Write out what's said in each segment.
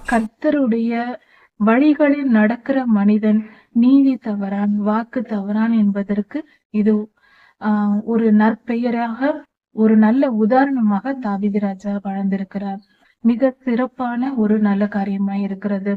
கர்த்தருடைய வழிகளில் நடக்கிற மனிதன் நீதி தவறான், வாக்கு தவறான் என்பதற்கு இது ஒரு நற்பெயராக, ஒரு நல்ல உதாரணமாக தாவீது ராஜா வாழ்ந்திருக்கிறார். மிக சிறப்பான ஒரு நல்ல காரியமாய் இருக்கிறது.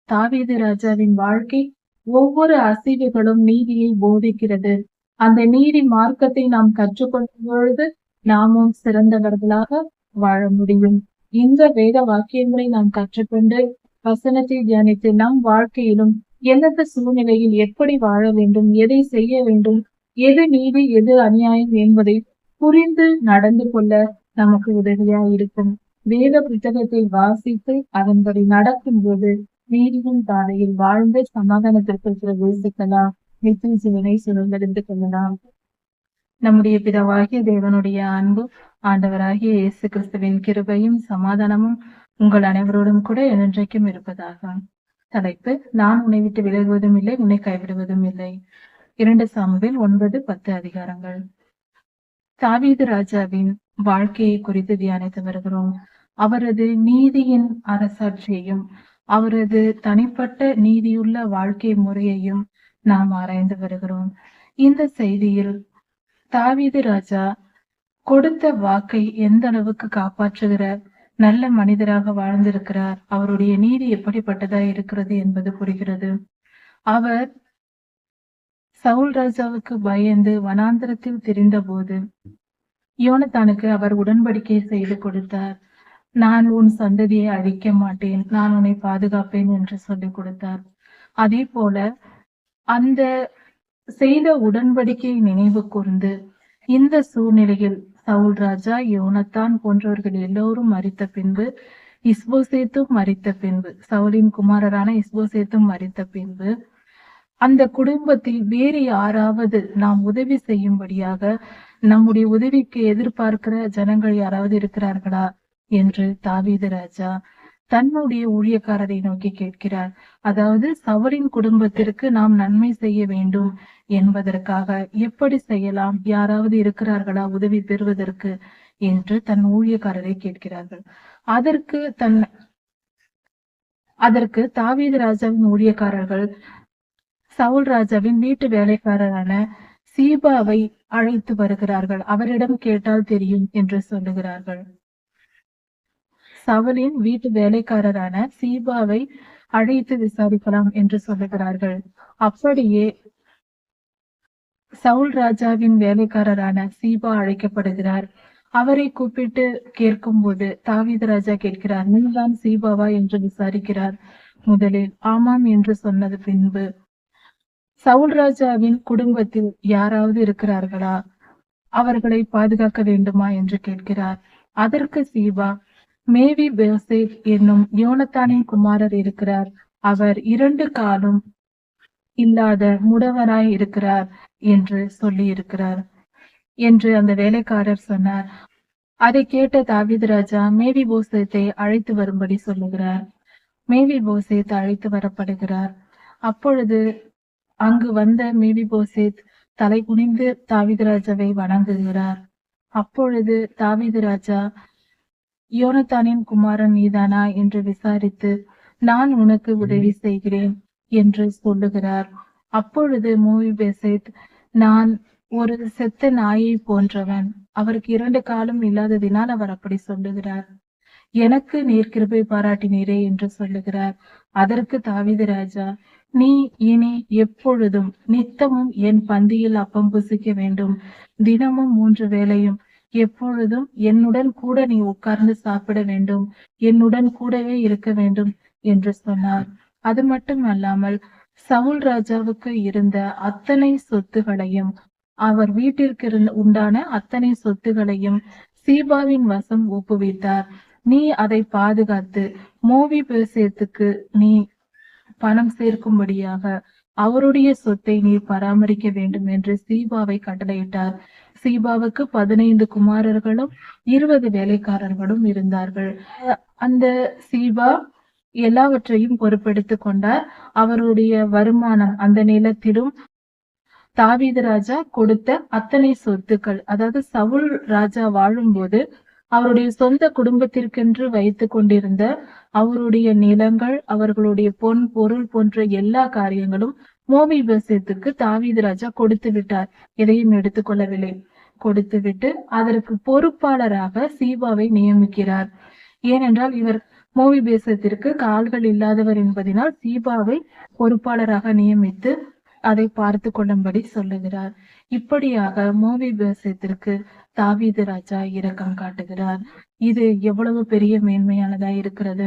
தாவீது ராஜாவின் வாழ்க்கை ஒவ்வொரு அசைவுகளும் நீதியை போதிக்கிறது. அந்த நீதி மார்க்கத்தை நாம் கற்றுக்கொள்ளும் பொழுது நாமும் சிறந்தவர்களாக வாழ முடியும். இந்த வேத வாக்கியங்களை நாம் கற்றுக்கொண்டு வசனத்தை தியானித்து நம் வாழ்க்கையிலும் எந்தெந்த சூழ்நிலையில் எப்படி வாழ வேண்டும், எதை செய்ய வேண்டும், எது நீதி எது அநியாயம் என்பதை புரிந்து நடந்து கொள்ள நமக்கு உதவியா இருக்கும். வேத புத்தகத்தை வாசித்து அதன்படி நடக்கும் போது நீதியின் பாதையில் வாழ்ந்து சமாதானத்திற்கு பிரவேசிக்கலாம், நித்திய ஜீவனை சுதந்திரிந்து கொள்ளலாம். நம்முடைய பிதாவாகிய தேவனுடைய அன்பும் ஆண்டவராகிய இயேசு கிறிஸ்துவின் கிருபையும் சமாதானமும் உங்கள் அனைவரோடும் கூட என்றைக்கும் இருப்பதாக. தலைப்பு: நான் உன்னை விட்டு விலகுவதும் இல்லை, உன்னை கைவிடுவதும் இல்லை. 2 சாமுவேல் 9-10 அதிகாரங்கள். தாவீது ராஜாவின் வாழ்க்கையை குறித்து தியானித்து வருகிறோம். அவரது நீதியின் அரசாட்சியையும் அவரது தனிப்பட்ட நீதியுள்ள வாழ்க்கை முறையையும் நாம் ஆராய்ந்து வருகிறோம். இந்த செய்தியில் தாவீது ராஜா கொடுத்த வாக்கை எந்த அளவுக்கு காப்பாற்றுகிற நல்ல மனிதராக வாழ்ந்திருக்கிறார், அவருடைய நீதி எப்படிப்பட்டதா இருக்கிறது என்பது புரிகிறது. அவர் சவுல் ராஜாவுக்கு பயந்து வனாந்தரத்தில் திரிந்த போது யோனத்தானுக்கு அவர் உடன்படிக்கை செய்து கொடுத்தார். நான் உன் சந்ததியை அழிக்க மாட்டேன், நான் உன்னை பாதுகாப்பேன் என்று சொல்லிக் கொடுத்தார். அதே போல அந்த செய்த உடன்படிக்கை நினைவு கூர்ந்து இந்த சூழ்நிலையில் சவுல் ராஜா, யோனத்தான் போன்றவர்கள் எல்லோரும் மரித்த பின்பு, இஸ்போசேத்தும் மரித்த பின்பு, சவுலின் குமாரரான இஸ்போசேத்தும் மரித்த பின்பு, அந்த குடும்பத்தில் வேறு யாராவது நாம் உதவி செய்யும்படியாக நம்முடைய உதவிக்கு எதிர்பார்க்கிற ஜனங்கள் யாராவது இருக்கிறார்களா என்று தாவீது ராஜா தன்னுடைய ஊழியக்காரரை நோக்கி கேட்கிறார். அதாவது சவுலின் குடும்பத்திற்கு நாம் நன்மை செய்ய வேண்டும் என்பதற்காக எப்படி செய்யலாம், யாராவது இருக்கிறார்களா உதவி பெறுவதற்கு என்று தன் ஊழியக்காரரை கேட்கிறார்கள். அதற்கு தாவீது ராஜாவின் ஊழியக்காரர்கள் சவுல் ராஜாவின் வீட்டு வேலைக்காரரான சீபாவை அழைத்து வருகிறார்கள். அவரிடம் கேட்டால் தெரியும் என்று சொல்லுகிறார்கள். சவுலின் வீட்டு வேலைக்காரரான சீபாவை அழைத்து விசாரிக்கலாம் என்று சொல்லுகிறார்கள். அப்படியே சவுல் ராஜாவின் வேலைக்காரரான சீபா அழைக்கப்படுகிறார். அவரை கூப்பிட்டு கேட்கும் போது தாவீது ராஜா கேட்கிறார், நீதான் சீபாவா என்று விசாரிக்கிறார். முதலில் ஆமாம் என்று சொன்னது பின்பு, சவுல் ராஜாவின் குடும்பத்தில் யாராவது இருக்கிறார்களா, அவர்களை பாதுகாக்க வேண்டுமா என்று கேட்கிறார். அதற்கு சீபா, மேவி போசேத் என்னும் யோனத்தானின் குமாரர் இருக்கிறார், அவர் 2 காலும் இல்லாத முடவராய் இருக்கிறார் என்று சொல்லி இருக்கிறார் என்று அந்த வேலைக்காரர் சொன்னார். அதை கேட்ட தாவீது ராஜா மேவி போசேத்தை அழைத்து வரும்படி சொல்லுகிறார். மேவி போசேத் அழைத்து வரப்படுகிறார். அப்பொழுது அங்கு வந்த மேவி போசேத் தலை குனிந்து தாவீது ராஜாவை வணங்குகிறார். அப்பொழுது தாவீது ராஜா, யோனத்தானின் குமாரன் நீதானா என்று விசாரித்து, நான் உனக்கு உதவி செய்கிறேன் என்று சொல்லுகிறார். அப்பொழுது மேவிபோசேத், நான் ஒரு செத்த நாயை போன்றவன், அவருக்கு 2 காலும் இல்லாததினால் அவர் அப்படி சொல்லுகிறார், எனக்கு நீர் கிருபை பாராட்டினீரே என்று சொல்லுகிறார். அதற்கு தாவீது ராஜா, நீ இனி எப்பொழுதும் நித்தமும் என் பந்தியில் அப்பம் புசிக்க வேண்டும், தினமும் 3 வேளையும் எப்பொழுதும் என்னுடன் கூட நீ உட்கார்ந்து சாப்பிட வேண்டும், என்னுடன் கூடவே இருக்க வேண்டும் என்று சொன்னார். அது மட்டும் அல்லாமல் சவுல் ராஜாவுக்கு இருந்த அத்தனை சொத்துகளையும், அவர் வீட்டிற்கு உண்டான அத்தனை சொத்துகளையும் சீபாவின் வசம் ஒப்புவித்தார். நீ அதை பாதுகாத்து மேவிபோசேத்துக்கு நீ பணம் சேர்க்கும்படியாக அவருடைய சொத்தை நீ பராமரிக்க வேண்டும் என்று சீபாவை கட்டளையிட்டார். சீபாவுக்கு 15 குமாரர்களும் 20 வேலைக்காரர்களும் இருந்தார்கள். அந்த சீபா எல்லாவற்றையும் பொறுப்பெடுத்துக் கொண்டார். அவருடைய வருமானம் அந்த நிலத்திலும் தாவீது ராஜா கொடுத்த அத்தனை சொத்துக்கள், அதாவது சவுல் ராஜா வாழும்போது அவருடைய சொந்த குடும்பத்திற்கென்று வைத்துக் கொண்டிருந்த அவருடைய நிலங்கள், அவர்களுடைய பொன் பொருள் போன்ற எல்லா காரியங்களும் மோபிபோசேத்துக்கு தாவீது ராஜா கொடுத்து விட்டார். எதையும் எடுத்துக்கொள்ளவில்லை. கொடுத்துவிட்டு அதற்கு பொறுப்பாளராக சீபாவை நியமிக்கிறார். ஏனென்றால் இவர் மோபிபோசேத்திற்கு கால்கள் இல்லாதவர் என்பதனால் சீபாவை பொறுப்பாளராக நியமித்து அதை பார்த்து கொள்ளும்படி சொல்லுகிறார். இப்படியாக மோபிபோசேத்திற்கு தாவீது ராஜா இரக்கம் காட்டுகிறார். இது எவ்வளவு பெரிய மேன்மையானதா இருக்கிறது.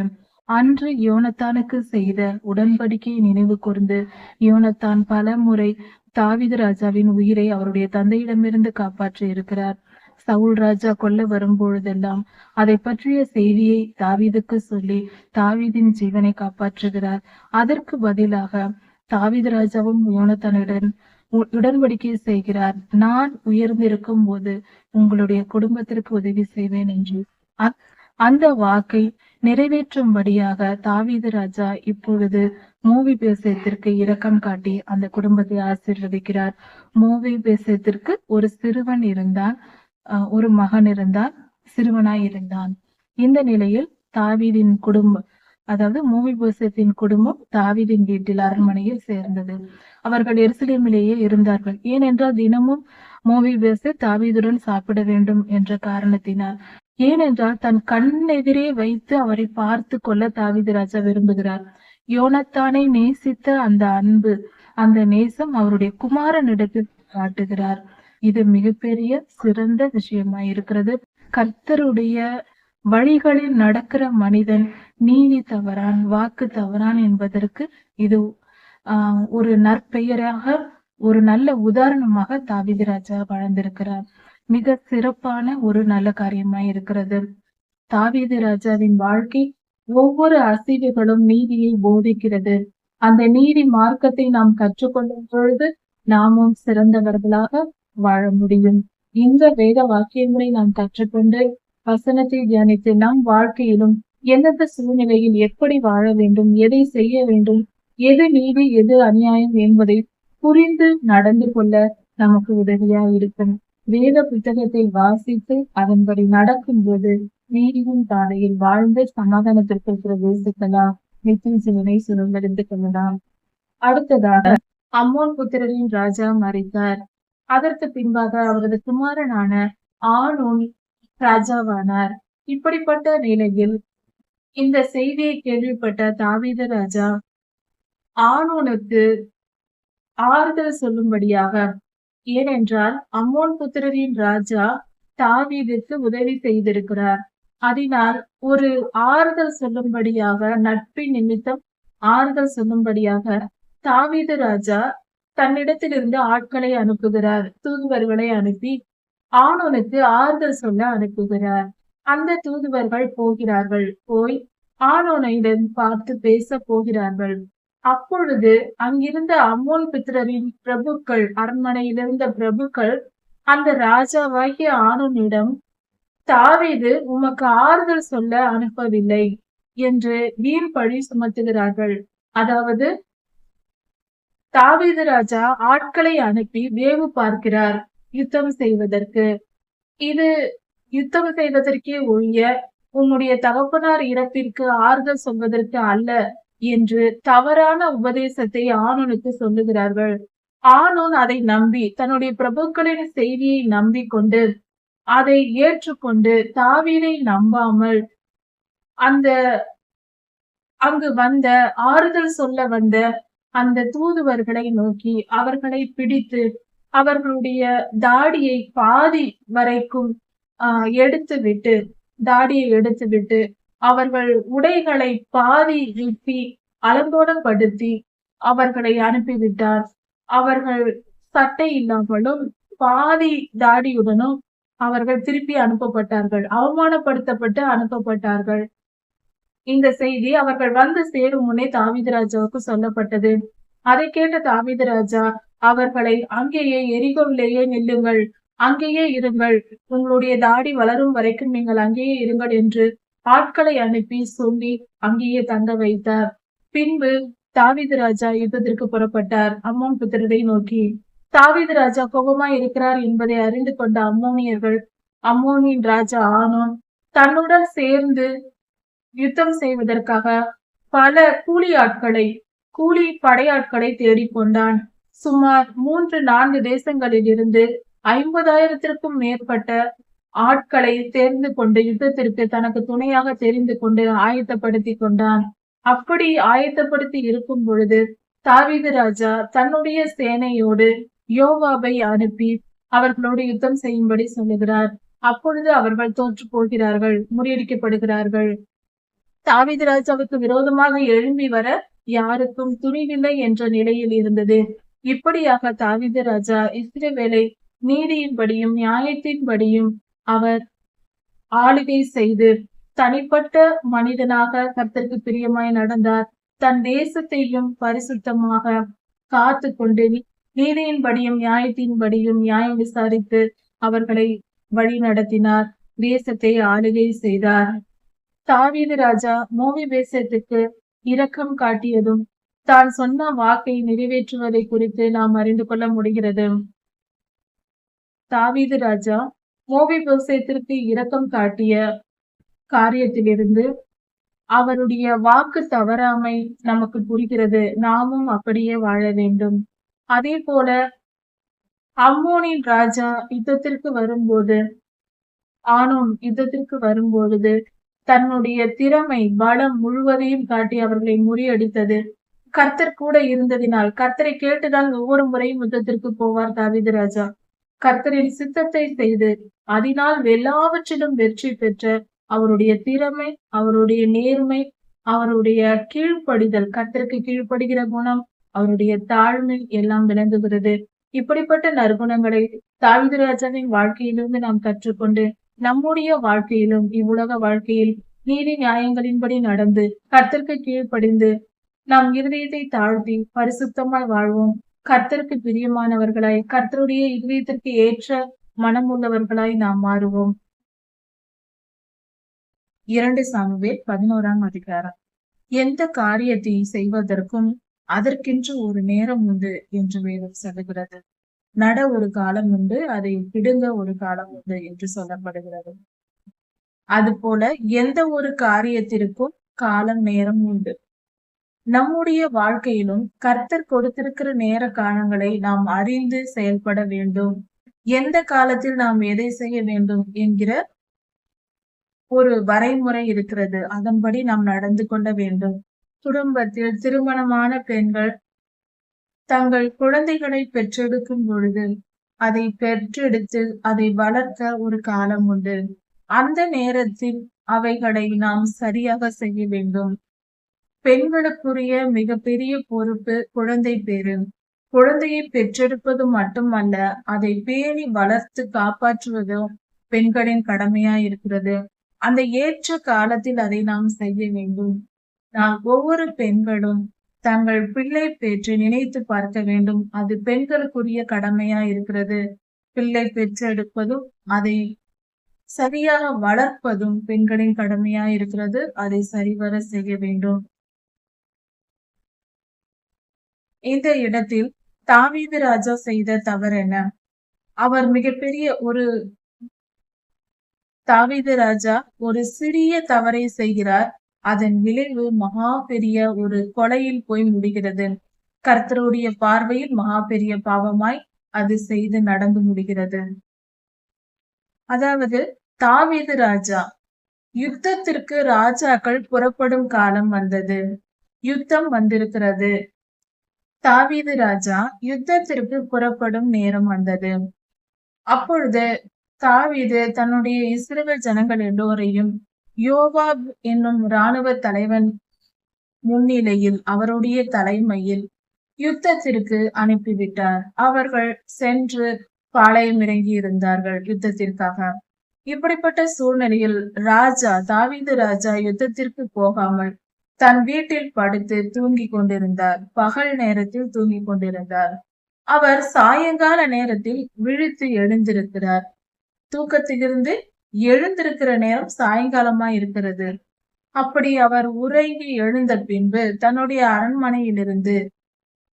அன்று யோனத்தானுக்கு செய்த உடன்படிக்கையை நினைவு கூர்ந்து யோனத்தான் பல முறை தாவீது ராஜாவின் உயிரை அவருடைய தந்தையிடமிருந்து காப்பாற்றி இருக்கிறார். சவுல் ராஜா கொல்ல வரும் பொழுதெல்லாம் அதை பற்றிய செய்தியை தாவீதுக்கு சொல்லி தாவீதின் ஜீவனை காப்பாற்றுகிறார். அதற்கு பதிலாக தாவீது ராஜாவும் யோனத்தானுடன் உடன்படிக்கை செய்கிறார். நான் உயர்ந்திருக்கும் போது உங்களுடைய குடும்பத்திற்கு உதவி செய்வேன் என்று அந்த வாக்கை நிறைவேற்றும்படியாக தாவீது ராஜா இப்பொழுது மோபிபோசேத்திற்கு இரக்கம் காட்டி அந்த குடும்பத்தை ஆசீர்வதிக்கிறார். மோபிபோசேத்திற்கு ஒரு சிறுவன் இருந்தான், ஒரு மகன் இருந்தான், சிறுவனாய் இருந்தான். இந்த நிலையில் தாவீதின் குடும்பம், அதாவது மோபிபோசேத்தின் குடும்பம் தாவீதின் வீட்டில் அரண்மனையில் சேர்ந்தது. அவர்கள் எருசலேமிலேயே இருந்தார்கள். ஏனென்றால் தினமும் மோபிபோசேத் தாவீதுடன் சாப்பிட வேண்டும் என்ற காரணத்தினால். ஏனென்றால் தன் கண்ணெதிரே வைத்து அவரை பார்த்து கொள்ள தாவீது ராஜா விரும்புகிறார். யோனத்தானை நேசித்த அந்த அன்பு, அந்த நேசம் அவருடைய குமாரனிடத்தில் காட்டுகிறார். இது மிகப்பெரிய சிறந்த விஷயமாய் இருக்கிறது. கர்த்தருடைய வழிகளில் நடக்கிற மனிதன் நீதி தவறான், வாக்கு தவறான் என்பதற்கு இது ஒரு நற்பெயராக, ஒரு நல்ல உதாரணமாக தாவீது ராஜா வாழ்ந்திருக்கிறார். மிக சிறப்பான ஒரு நல்ல காரியமாய் இருக்கிறது. தாவீது ராஜாவின் வாழ்க்கை ஒவ்வொரு அசைவுகளும் நீதியை போதிக்கிறது. அந்த நீதி மார்க்கத்தை நாம் கற்றுக்கொள்ளும் பொழுது நாமும் சிறந்தவர்களாக வாழ முடியும். இந்த வேத வாக்கியங்களை நாம் கற்றுக்கொண்டு வசனத்தை தியானித்து நம் வாழ்க்கையிலும் எந்தெந்த சூழ்நிலையில் எப்படி வாழ வேண்டும், எதை செய்ய வேண்டும், எது நீதி எது அநியாயம் என்பதை புரிந்து நடந்து கொள்ள நமக்கு உதவியா இருக்கும். வேத புத்தகத்தை வாசித்து அதன்படி நடக்கும் போது நீதியின் பாதையில் வாழ்ந்து சமாதானத்திற்கு பிரவேசிக்கலாம், நித்திய ஜீவனை சுதந்திரிந்து கொள்ளலாம். அடுத்ததாக அம்மோன் புத்திரரின் ராஜா மரித்தார். அதற்கு பின்பாக அவரது குமாரனான ஆனூன் ராஜாவானார். இப்படிப்பட்ட நிலையில் இந்த செய்தியை கேள்விப்பட்ட தாவீது ராஜா ஆனூனுக்கு ஆறுதல் சொல்லும்படியாக, ஏனென்றால் அம்மோன் புத்திரரின் ராஜா தாவீதுக்கு உதவி செய்திருக்கிறார். அதனால் ஒரு ஆறுதல் சொல்லும்படியாக, நட்பின் நிமித்தம் ஆறுதல் சொல்லும்படியாக தாவீது ராஜா தன்னிடத்திலிருந்து ஆட்களை அனுப்புகிறார். தூதுவர்களை அனுப்பி ஆனூனுக்கு ஆறுதல் சொல்ல அனுப்புகிறார். அந்த தூதுவர்கள் போகிறார்கள். போய் ஆனூனிடம் பார்த்து பேச போகிறார்கள். அப்பொழுது அங்கிருந்த அம்மோன் புத்திரரின் பிரபுக்கள், அரண்மனையில் இருந்த பிரபுக்கள் அந்த ராஜாவாகிய ஆனூனிடம், தாவீது உமக்கு ஆறுதல் சொல்ல அனுப்பவில்லை என்று வீண் பழி சுமத்துகிறார்கள். அதாவது தாவீது ராஜா ஆட்களை அனுப்பி வேவு பார்க்கிறார் யுத்தம் செய்வதற்கு. இது யுத்தம் செய்வதற்கே ஒழிய உம்முடைய தகப்பனார் இறப்பிற்கு ஆறுதல் சொல்வதற்கு அல்ல என்று தவறான உபதேசத்தை ஆனூனுக்கு சொல்லுகிறார்கள். ஆனூன் அதை நம்பி, தன்னுடைய பிரபுக்களின் செய்தியை நம்பிக்கொண்டு அதை ஏற்றுக்கொண்டு தாவீதை நம்பாமல் அந்த அங்கு வந்த ஆறுதல் சொல்ல வந்த அந்த தூதுவர்களை நோக்கி அவர்களை பிடித்து அவர்களுடைய தாடியை பாதி வரைக்கும் தாடியை எடுத்துவிட்டு அவர்கள் உடைகளை பாதி வெட்டி அலங்கோலப்படுத்தி அவர்களை அனுப்பிவிட்டார். அவர்கள் சட்டை இல்லாமலும் பாதி தாடியுடனும் அவர்கள் திருப்பி அனுப்பப்பட்டார்கள். அவமானப்படுத்தப்பட்டு அனுப்பப்பட்டார்கள். இந்த செய்தி அவர்கள் வந்து சேரும் முன்னே தாவீது ராஜாவுக்கு சொல்லப்பட்டது. அதை கேட்ட தாவீது ராஜா அவர்களை, அங்கேயே எரிகோவிலேயே நில்லுங்கள், அங்கேயே இருங்கள், உங்களுடைய தாடி வளரும் வரைக்கும் நீங்கள் அங்கேயே இருங்கள் என்று ஆட்களை அனுப்பி சொல்லி அங்கேயே தங்க வைத்தார். பின்பு தாவீது ராஜா யுத்தத்திற்கு புறப்பட்டார் அம்மோன் புத்திரரை நோக்கி. தாவீது ராஜா கோபமாய் இருக்கிறார் என்பதை அறிந்து கொண்ட அம்மோனியர்கள், அம்மோனின் ராஜா ஆனூன் தன்னுடன் சேர்ந்து யுத்தம் செய்வதற்காக பல கூலி படையாட்களை தேடிக்கொண்டான். சுமார் 3-4 தேசங்களில் இருந்து 50,000-த்திற்கும் மேற்பட்ட ஆட்களை தேர்ந்து கொண்டு யுத்தத்திற்கு தனக்கு துணையாக தெரிந்து கொண்டு ஆயத்தப்படுத்திக் கொண்டான். அப்படி ஆயத்தப்படுத்தி இருக்கும் பொழுது தாவீது ராஜா தன்னுடைய சேனையோடு யோவாபை அனுப்பி அவர்களோடு யுத்தம் செய்யும்படி சொல்லுகிறார். அப்பொழுது அவர்கள் தோற்று போகிறார்கள், முறியடிக்கப்படுகிறார்கள். தாவீது ராஜாவுக்கு விரோதமாக எழும்பி வர யாருக்கும் துணிவில்லை என்ற நிலையில் இருந்தது. இப்படியாக தாவீது ராஜா இஸ்ரவேலை நீதியின்படியும் நியாயத்தின்படியும் அவர் ஆளுகை செய்து தனிப்பட்ட மனிதனாக கர்த்தருக்கு பிரியமாய் நடந்தார். தன் தேசத்தையும் பரிசுத்தமாக காத்து கொண்டு நீதியின்படியும் நியாயத்தின்படியும் நியாயம் விசாரித்து அவர்களை வழி நடத்தினார். தேசத்தை ஆளுகை செய்தார். தாவீது ராஜா மோவிபேசேத்துக்கு இரக்கம் காட்டியதும் தான் சொன்ன வாக்கை நிறைவேற்றுவதை குறித்து நாம் அறிந்து கொள்ள முடிகிறது. தாவீது ராஜா மோவிபேசேத்திற்கு இரக்கம் காட்டிய காரியத்திலிருந்து அவருடைய வாக்கு தவறாமை நமக்கு புரிகிறது. நாமும் அப்படியே வாழ வேண்டும். அதே போல அம்மோனின் ராஜா யுத்தத்திற்கு வரும்பொழுது தன்னுடைய திறமை பலம் முழுவதையும் காட்டி அவர்களை முறியடித்தது. கர்த்தர் கூட இருந்ததினால், கர்த்தரை கேட்டுதான் ஒவ்வொரு முறையும் யுத்தத்திற்கு போவார் தாவீது ராஜா. கர்த்தரின் சித்தத்தை செய்து அதனால் எல்லாவற்றிலும் வெற்றி பெற்ற அவருடைய திறமை, அவருடைய நேர்மை, அவருடைய கீழ்ப்படிதல், கர்த்தருக்கு கீழ்ப்படுகிற குணம், அவருடைய தாழ்மை எல்லாம் விளங்குகிறது. இப்படிப்பட்ட நற்குணங்களை தாவீது ராஜாவின் வாழ்க்கையிலிருந்து நாம் கற்றுக்கொண்டு நம்முடைய வாழ்க்கையிலும் இவ்வுலக வாழ்க்கையில் நீதி நியாயங்களின்படி நடந்து கர்த்தருக்கு கீழ்ப்படிந்து நாம் இருதயத்தை தாழ்த்தி பரிசுத்தமாய் வாழ்வோம். கர்த்தருக்கு பிரியமானவர்களாய், கர்த்தருடைய இருதயத்திற்கு ஏற்ற மனம் உள்ளவர்களாய் நாம் மாறுவோம். 2 சாமுவேல் 11ஆம் அதிகாரம். எந்த காரியத்தை செய்வதற்கும் அதற்கென்று ஒரு நேரம் உண்டு என்று வேதம் சொல்லுகிறது. நட ஒரு காலம் உண்டு, அதை பிடுங்க ஒரு காலம் உண்டு என்று சொல்லப்படுகிறது. அதுபோல எந்த ஒரு காரியத்திற்கும் காலம் நேரம் உண்டு. நம்முடைய வாழ்க்கையிலும் கர்த்தர் கொடுத்திருக்கிற நேர காலங்களை நாம் அறிந்து செயல்பட வேண்டும். எந்த காலத்தில் நாம் எதை செய்ய வேண்டும் என்கிற ஒரு வரைமுறை இருக்கிறது. அதன்படி நாம் நடந்து கொள்ள வேண்டும். குடும்பத்தில் திருமணமான பெண்கள் தங்கள் குழந்தைகளை பெற்றெடுக்கும் பொழுது அதை பெற்றெடுத்து அதை வளர்க்க ஒரு காலம் உண்டு. அந்த நேரத்தில் அவைகளை நாம் சரியாக செய்ய வேண்டும். பெண்களுக்குரிய மிகப்பெரிய பொறுப்பு குழந்தை பேரு. குழந்தையை பெற்றெடுப்பது மட்டுமல்ல, அதை பேணி வளர்த்து காப்பாற்றுவதும் பெண்களின் கடமையா இருக்கிறது. அந்த ஏற்ற காலத்தில் அதை நாம் செய்ய வேண்டும். நாம் ஒவ்வொரு பெண்களும் தங்கள் பிள்ளை பேற்றை நினைத்து பார்க்க வேண்டும். அது பெண்களுக்குரிய கடமையா இருக்கிறது. பிள்ளை பெற்றெடுப்பதும் அதை சரியாக வளர்ப்பதும் பெண்களின் கடமையா இருக்கிறது. அதை சரிவர செய்ய வேண்டும். இந்த இடத்தில் தாவீது ராஜா செய்த தவறு என்ன? அவர் தாவீது ராஜா ஒரு சிறிய தவறை செய்கிறார். அதன் விளைவு மகா பெரிய ஒரு கொலையில் போய் முடிகிறது. கர்த்தருடைய பார்வையில் மகா பெரிய பாவமாய் அது செய்து நடந்து முடிகிறது. அதாவது தாவீது ராஜா யுத்தத்திற்கு ராஜாக்கள் புறப்படும் காலம் வந்தது. யுத்தம் வந்திருக்கிறது. தாவீது ராஜா யுத்தத்திற்கு புறப்படும் நேரம் வந்தது. அப்பொழுது தாவீது தன்னுடைய இஸ்ரவேல் ஜனங்கள் எல்லோரையும் யோவாப் என்னும் இராணுவ தலைவன் முன்னிலையில், அவருடைய தலைமையில் யுத்தத்திற்கு அனுப்பிவிட்டார். அவர்கள் சென்று பாளையம் இறங்கி இருந்தார்கள் யுத்தத்திற்காக. இப்படிப்பட்ட சூழ்நிலையில் தாவீது ராஜா யுத்தத்திற்கு போகாமல் தன் வீட்டில் படுத்து தூங்கிக் கொண்டிருந்தார். பகல் நேரத்தில் தூங்கிக் கொண்டிருந்தார். அவர் சாயங்கால நேரத்தில் விழித்து எழுந்திருக்கிறார். தூக்கத்திலிருந்து எழுந்திருக்கிற நேரம் சாயங்காலமா இருக்கிறது. அப்படி அவர் உறங்கி எழுந்த பின்பு தன்னுடைய அரண்மனையிலிருந்து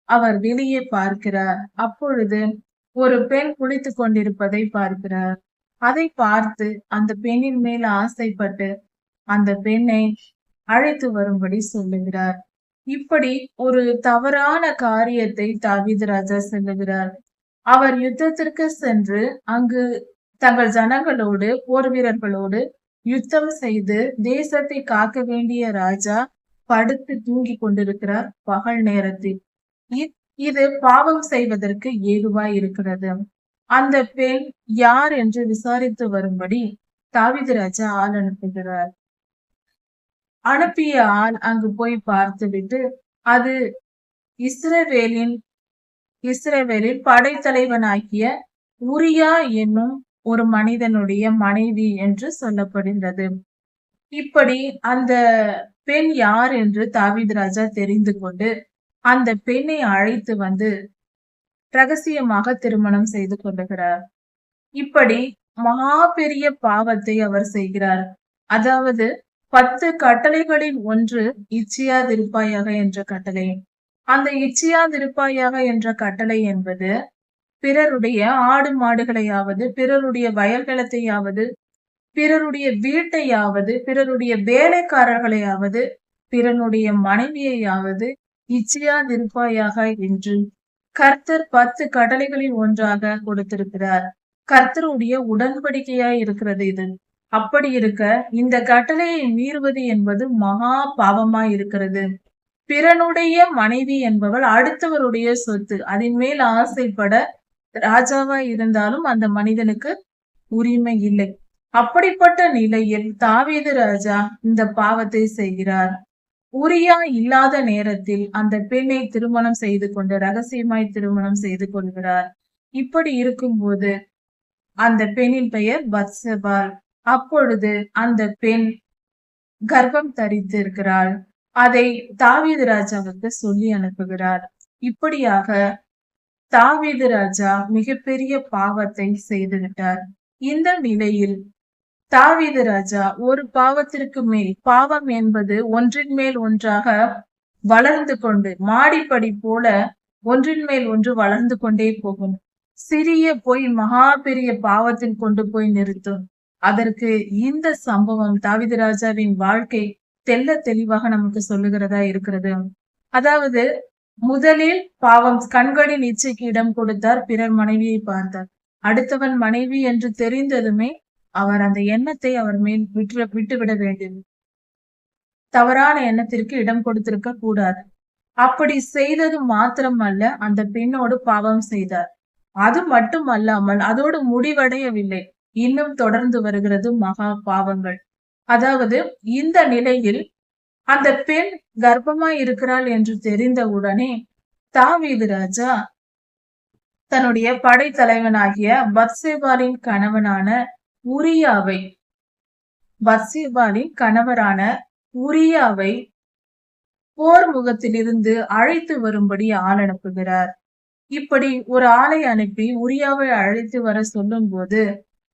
அவர் வெளியே பார்க்கிறார். அப்பொழுது ஒரு பெண் குளித்துக் கொண்டிருப்பதை பார்க்கிறார். அதை பார்த்து அந்த பெண்ணின் மேல் ஆசைப்பட்டு அந்த பெண்ணை அழைத்து வரும்படி சொல்லுகிறார். இப்படி ஒரு தவறான காரியத்தை தாவீது ராஜா சொல்லுகிறார். அவர் யுத்தத்திற்கு சென்று அங்கு தங்கள் ஜனங்களோடு போர் வீரர்களோடு யுத்தம் செய்து தேசத்தை காக்க வேண்டிய ராஜா படுத்து தூங்கிக் கொண்டிருக்கிறார் பகல் நேரத்தில். இது பாவம் செய்வதற்கு ஏதுவாய் இருக்கிறது. அந்த பெண் யார் என்று விசாரித்து வரும்படி தாவீது ராஜா ஆள் அனுப்புகிறார். அனுப்பிய ஆள் அங்கு போய் பார்த்துவிட்டு அது இஸ்ரவேலின் இஸ்ரவேலில் படைத்தலைவனாகிய உரியா என்னும் ஒரு மனிதனுடைய மனைவி என்று சொல்லப்படுகிறது. இப்படி அந்த பெண் யார் என்று தாவீது ராஜா தெரிந்து கொண்டு அந்த பெண்ணை அழைத்து வந்து ரகசியமாக திருமணம் செய்து கொள்ளுகிறார். இப்படி மகா பெரிய பாவத்தை அவர் செய்கிறார். அதாவது 10 கட்டளைகளில் ஒன்று இச்சியாதிருப்பாயாக என்ற கட்டளை. அந்த இச்சியாதிருப்பாயாக என்ற கட்டளை என்பது பிறருடைய ஆடு மாடுகளையாவது, பிறருடைய வயல்களத்தையாவது, பிறருடைய வீட்டையாவது, பிறருடைய வேலைக்காரர்களையாவது, பிறனுடைய மனைவியையாவது இச்சியாதிருப்பாயாக என்று கர்த்தர் 10 கட்டளைகளில் ஒன்றாக கொடுத்திருக்கிறார். கர்த்தருடைய உடன்படிக்கையாய் இருக்கிறது இது. அப்படி இருக்க இந்த கட்டளையை மீறுவது என்பது மகா பாவமாய் இருக்கிறது. பிறனுடைய மனைவி என்பவள் அடுத்தவருடைய சொத்து. அதன் மேல் ஆசைப்பட ராஜாவாய் இருந்தாலும் அந்த மனிதனுக்கு உரிமை இல்லை. அப்படிப்பட்ட நிலையில் தாவீது ராஜா இந்த பாவத்தை செய்கிறார். உரியா இல்லாத நேரத்தில் அந்த பெண்ணை திருமணம் செய்து கொண்டு ரகசியமாய் திருமணம் செய்து கொள்கிறார். இப்படி இருக்கும்போது அந்த பெண்ணின் பெயர் பத்செபாள். அப்பொழுது அந்த பெண் கர்ப்பம் தரித்து இருக்கிறாள். அதை தாவீது ராஜாவுக்கு சொல்லி அனுப்புகிறார். இப்படியாக தாவீது ராஜா மிகப்பெரிய பாவத்தை செய்துவிட்டார். இந்த நிலையில் தாவீது ராஜா ஒரு பாவத்திற்கு மேல், பாவம் என்பது ஒன்றின் மேல் ஒன்றாக வளர்ந்து கொண்டு மாடிப்படி போல ஒன்றின் மேல் ஒன்று வளர்ந்து கொண்டே போகும். சிறிய போய் மகா பெரிய பாவத்தில் கொண்டு போய் நிறுத்தும். அதற்கு இந்த சம்பவம் தாவீது ராஜாவின் வாழ்க்கை தெள்ள தெளிவாக நமக்கு சொல்லுகிறதா இருக்கிறது. அதாவது முதலில் பாவம் கண்களின் இச்சைக்கு இடம் கொடுத்தார், பிறர் மனைவியை பார்த்தார். அடுத்தவன் மனைவி என்று தெரிந்ததுமே அவர் அந்த எண்ணத்தை அவர் மேல் விட்டுவிட வேண்டும். தவறான எண்ணத்திற்கு இடம் கொடுத்திருக்க கூடாது. அப்படி செய்தது மாத்திரமல்ல, அந்த பெண்ணோடு பாவம் செய்தார். அது மட்டுமல்லாமல் அதோடு முடிவடையவில்லை, இன்னும் தொடர்ந்து வருகிறது மகா பாவங்கள். அதாவது இந்த நிலையில் அந்த பெண் கர்ப்பமாய் இருக்கிறாள் என்று தெரிந்தவுடனே தாவீது ராஜா தன்னுடைய படைத்தலைவனாகிய பத்சேபாலின் கணவரான உரியாவை போர் முகத்திலிருந்து அழைத்து வரும்படி ஆள் அனுப்புகிறார். இப்படி ஒரு ஆளை அனுப்பி உரியாவை அழைத்து வர சொல்லும் போது,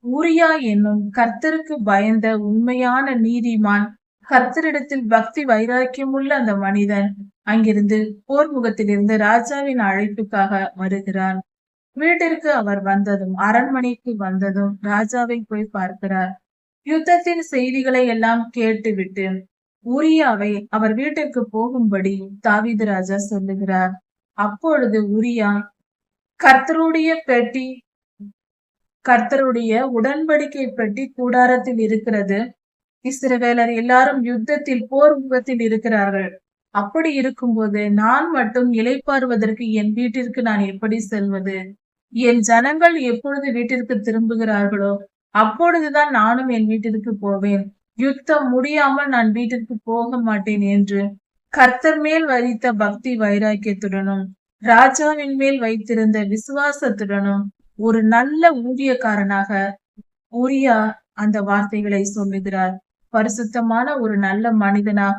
உரியா என்னும் கர்த்தருக்கு பயந்த உண்மையான நீதிமான், கர்த்தரிடத்தில் பக்தி வைராக்கியமுள்ள அந்த மனிதன் அங்கிருந்து போர் முகத்திலிருந்து ராஜாவின் அழைப்புக்காக வருகிறார். வீட்டிற்கு அவர் வந்ததும், அரண்மனைக்கு வந்ததும் ராஜாவை போய் பார்க்கிறார். யுத்தத்தின் செய்திகளை எல்லாம் கேட்டுவிட்டு உரியாவை அவர் வீட்டிற்கு போகும்படி தாவீது ராஜா சொல்லுகிறார். அப்பொழுது உரியா கர்த்தருடைய உடன்படிக்கை பெட்டி கூடாரத்தில் இருக்கிறது. இஸ்ரவேலர் எல்லாரும் யுத்தத்தில் போர் முகத்தில் இருக்கிறார்கள். அப்படி இருக்கும்போது நான் மட்டும் இளைப்பாறுவதற்கு என் வீட்டிற்கு நான் எப்படி செல்வது? என் ஜனங்கள் எப்பொழுது வீட்டிற்கு திரும்புகிறார்களோ அப்பொழுதுதான் நானும் என் வீட்டிற்கு போவேன். யுத்தம் முடியாமல் நான் வீட்டிற்கு போக மாட்டேன் என்று கர்த்தர் மேல் வைத்த பக்தி வைராக்கியத்துடனும் ராஜாவின் மேல் வைத்திருந்த விசுவாசத்துடனும் ஒரு நல்ல ஊழியக்காரனாக உரியா அந்த வார்த்தைகளை சொல்லுகிறார். பரிசுத்தமான ஒரு நல்ல மனிதனாக,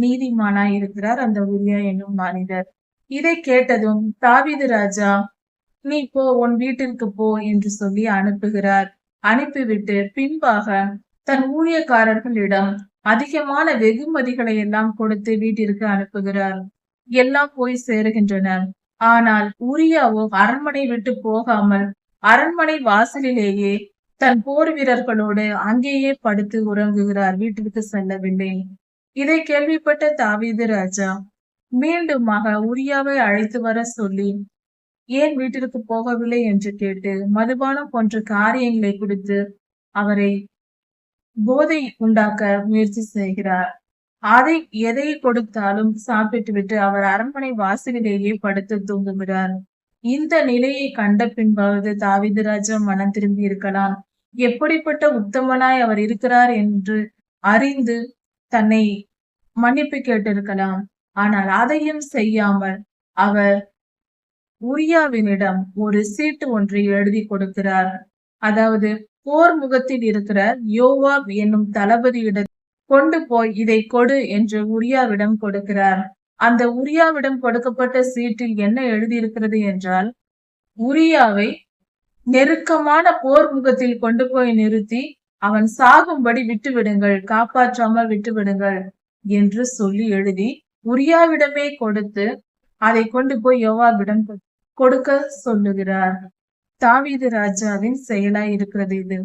நீதிமானாய் இருக்கிறார் அந்த உரியா என்னும் மனிதர். இதை கேட்டதும் தாவீது ராஜா, நீ போ, உன் வீட்டிற்கு போ என்று சொல்லி அனுப்புகிறார். அனுப்பிவிட்டு பின்பாக தன் ஊழியக்காரர்களிடம் அதிகமான வெகுமதிகளை எல்லாம் கொடுத்து வீட்டிற்கு அனுப்புகிறார். எல்லாம் போய் சேருகின்றனர். ஆனால் உரியாவோ அரண்மனை விட்டு போகாமல் அரண்மனை வாசலிலேயே தன் போர் வீரர்களோடு அங்கேயே படுத்து உறங்குகிறார், வீட்டிற்கு செல்லவில்லை. இதை கேள்விப்பட்ட தாவீது ராஜா மீண்டுமாக உரியாவை அழைத்து வர சொல்லி, ஏன் வீட்டிற்கு போகவில்லை என்று கேட்டு மதுபானம் போன்ற காரியங்களை கொடுத்து அவரை போதை உண்டாக்க முயற்சி செய்கிறார். எதை கொடுத்தாலும் சாப்பிட்டு விட்டு அவர் அரண்மனை வாசலிலேயே படுத்து தூங்குகிறார். இந்த நிலையை கண்ட பின்பாவது தாவீது ராஜா மனம் திரும்பி இருக்கலாம். எப்படிப்பட்ட உத்தமனாய் அவர் இருக்கிறார் என்று அறிந்து தன்னை மன்னிப்பு கேட்டிருக்கலாம். ஆனால் அதையும் செய்யாமல் அவர் உரியாவினிடம் ஒரு சீட்டு ஒன்றை எழுதி கொடுக்கிறார். அதாவது போர் முகத்தில் இருக்கிற யோவாப் என்னும் தளபதியிடம் கொண்டு போய் இதை கொடு என்று உரியாவிடம் கொடுக்கிறார். அந்த உரியாவிடம் கொடுக்கப்பட்ட சீட்டில் என்ன எழுதியிருக்கிறது என்றால், உரியாவை நெருக்கமான போர் முகத்தில் கொண்டு போய் நிறுத்தி அவன் சாகும்படி விட்டுவிடுங்கள், காப்பாற்றாமல் விட்டுவிடுங்கள் என்று சொல்லி எழுதி உரியாவிடமே கொடுத்து அதை கொண்டு போய் யோவாவிடம் கொடுக்க சொல்லுகிறார். தாவீது ராஜாவின் செயலாய் இருக்கிறது இது.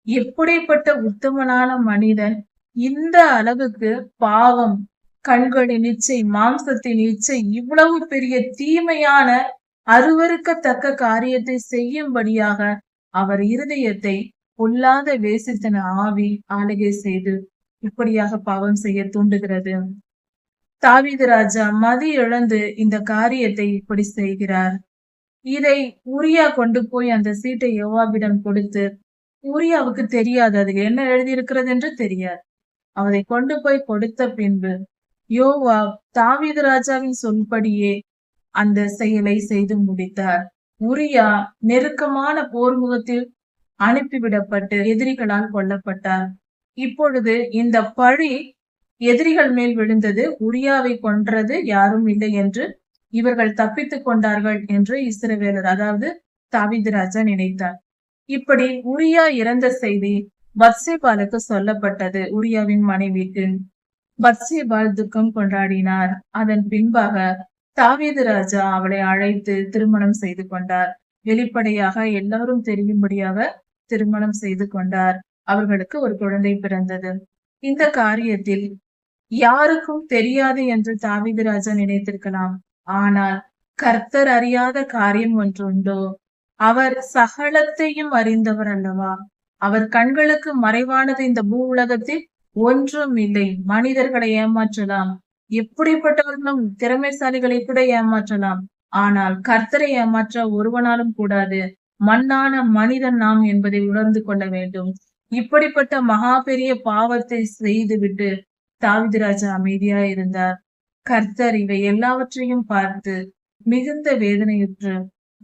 எப்படிப்பட்ட உத்தமனான மனிதன் இந்த அளவுக்கு பாவம், கண்களின் இச்சை, மாம்சத்தின் இச்சை, இவ்வளவு பெரிய தீமையான அருவருக்கத்தக்க காரியத்தை செய்யும்படியாக அவர் இருதயத்தை பொல்லாத வேசித்தன ஆவி ஆளுகை செய்து இப்படியாக பாவம் செய்ய தூண்டுகிறது. தாவீது ராஜா மதி இழந்து இந்த காரியத்தை இப்படி செய்கிறார். இதை உரியா கொண்டு போய் அந்த சீட்டை யோவாபிடம் கொடுத்து, உரியாவுக்கு தெரியாது அதில் என்ன எழுதியிருக்கிறது என்று தெரியாது. அவரை கொண்டு போய் கொடுத்த பின்பு யோவாப் தாவீது ராஜாவின் சொல்படியே அந்த செயலை செய்து முடித்தார். உரியா நெருக்கமான போர் முகத்தில் அனுப்பிவிடப்பட்டு எதிரிகளால் கொல்லப்பட்டார். இப்பொழுது இந்த பழி எதிரிகள் மேல் விழுந்தது. உரியாவை கொன்றது யாரும் இல்லை என்று, இவர்கள் தப்பித்துக் கொண்டார்கள் என்று இஸ்ரவேலர், அதாவது தாவீது ராஜா நினைத்தார். இப்படி உரியா இறந்த செய்தி பத்சேபாலுக்கு சொல்லப்பட்டது. உரியாவின் மனைவிக்கு பத்சேபால் துக்கம் கொண்டாடினார். அதன் பின்பாக தாவீது ராஜா அவளை அழைத்து திருமணம் செய்து கொண்டார். வெளிப்படையாக எல்லாரும் தெரியும்படியாக திருமணம் செய்து கொண்டார். அவர்களுக்கு ஒரு குழந்தை பிறந்தது. இந்த காரியத்தில் யாருக்கும் தெரியாது என்று தாவீது ராஜா நினைத்திருக்கலாம். ஆனால் கர்த்தர் அறியாத காரியம் ஒன்றுண்டோ? அவர் சகலத்தையும் அறிந்தவர் அல்லவா? அவர் கண்களுக்கு மறைவானது இந்த பூ உலகத்தில் ஒன்றும் இல்லை. மனிதர்களை ஏமாற்றலாம், எப்படிப்பட்டவர்களும் திறமைசாலிகளை கூட ஏமாற்றலாம். ஆனால் கர்த்தரை ஏமாற்ற ஒருவனாலும் கூடாது. மண்ணான மனிதன் நாம் என்பதை உணர்ந்து கொள்ள வேண்டும். இப்படிப்பட்ட மகா பெரிய பாவத்தை செய்துவிட்டு தாவீது ராஜா அமைதியா இருந்தார். கர்த்தர் இவை எல்லாவற்றையும் பார்த்து மிகுந்த வேதனையுற்று,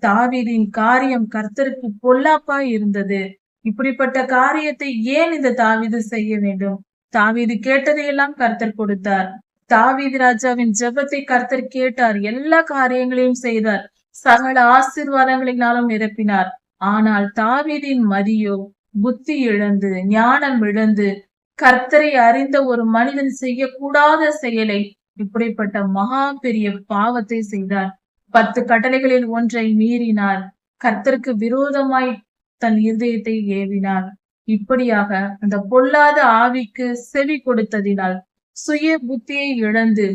தாவீதின் காரியம் கர்த்தருக்கு பொல்லாப்பாய் இருந்தது. இப்படிப்பட்ட காரியத்தை ஏன் இந்த தாவீது செய்ய வேண்டும்? தாவீது கேட்டதையெல்லாம் கர்த்தர் கொடுத்தார். தாவீது ராஜாவின் ஜெபத்தை கர்த்தர் கேட்டார். எல்லா காரியங்களையும் செய்தார். சகல ஆசீர்வாதங்களினாலும் நிரப்பினார். ஆனால் தாவீதின் மதியோ புத்தி இழந்து, ஞானம் இழந்து, கர்த்தரை அறிந்த ஒரு மனிதன் செய்யக்கூடாத செயலை, இப்படிப்பட்ட மகா பெரிய பாவத்தை செய்தார். 10 கட்டளைகளில் ஒன்றை மீறினார். கர்த்தருக்கு விரோதமாய் தன் இருதயத்தை ஏவினார். இப்படியாக அந்த பொல்லாத ஆவிக்கு செவி கொடுத்ததினால், சுய புத்தியை இழந்து,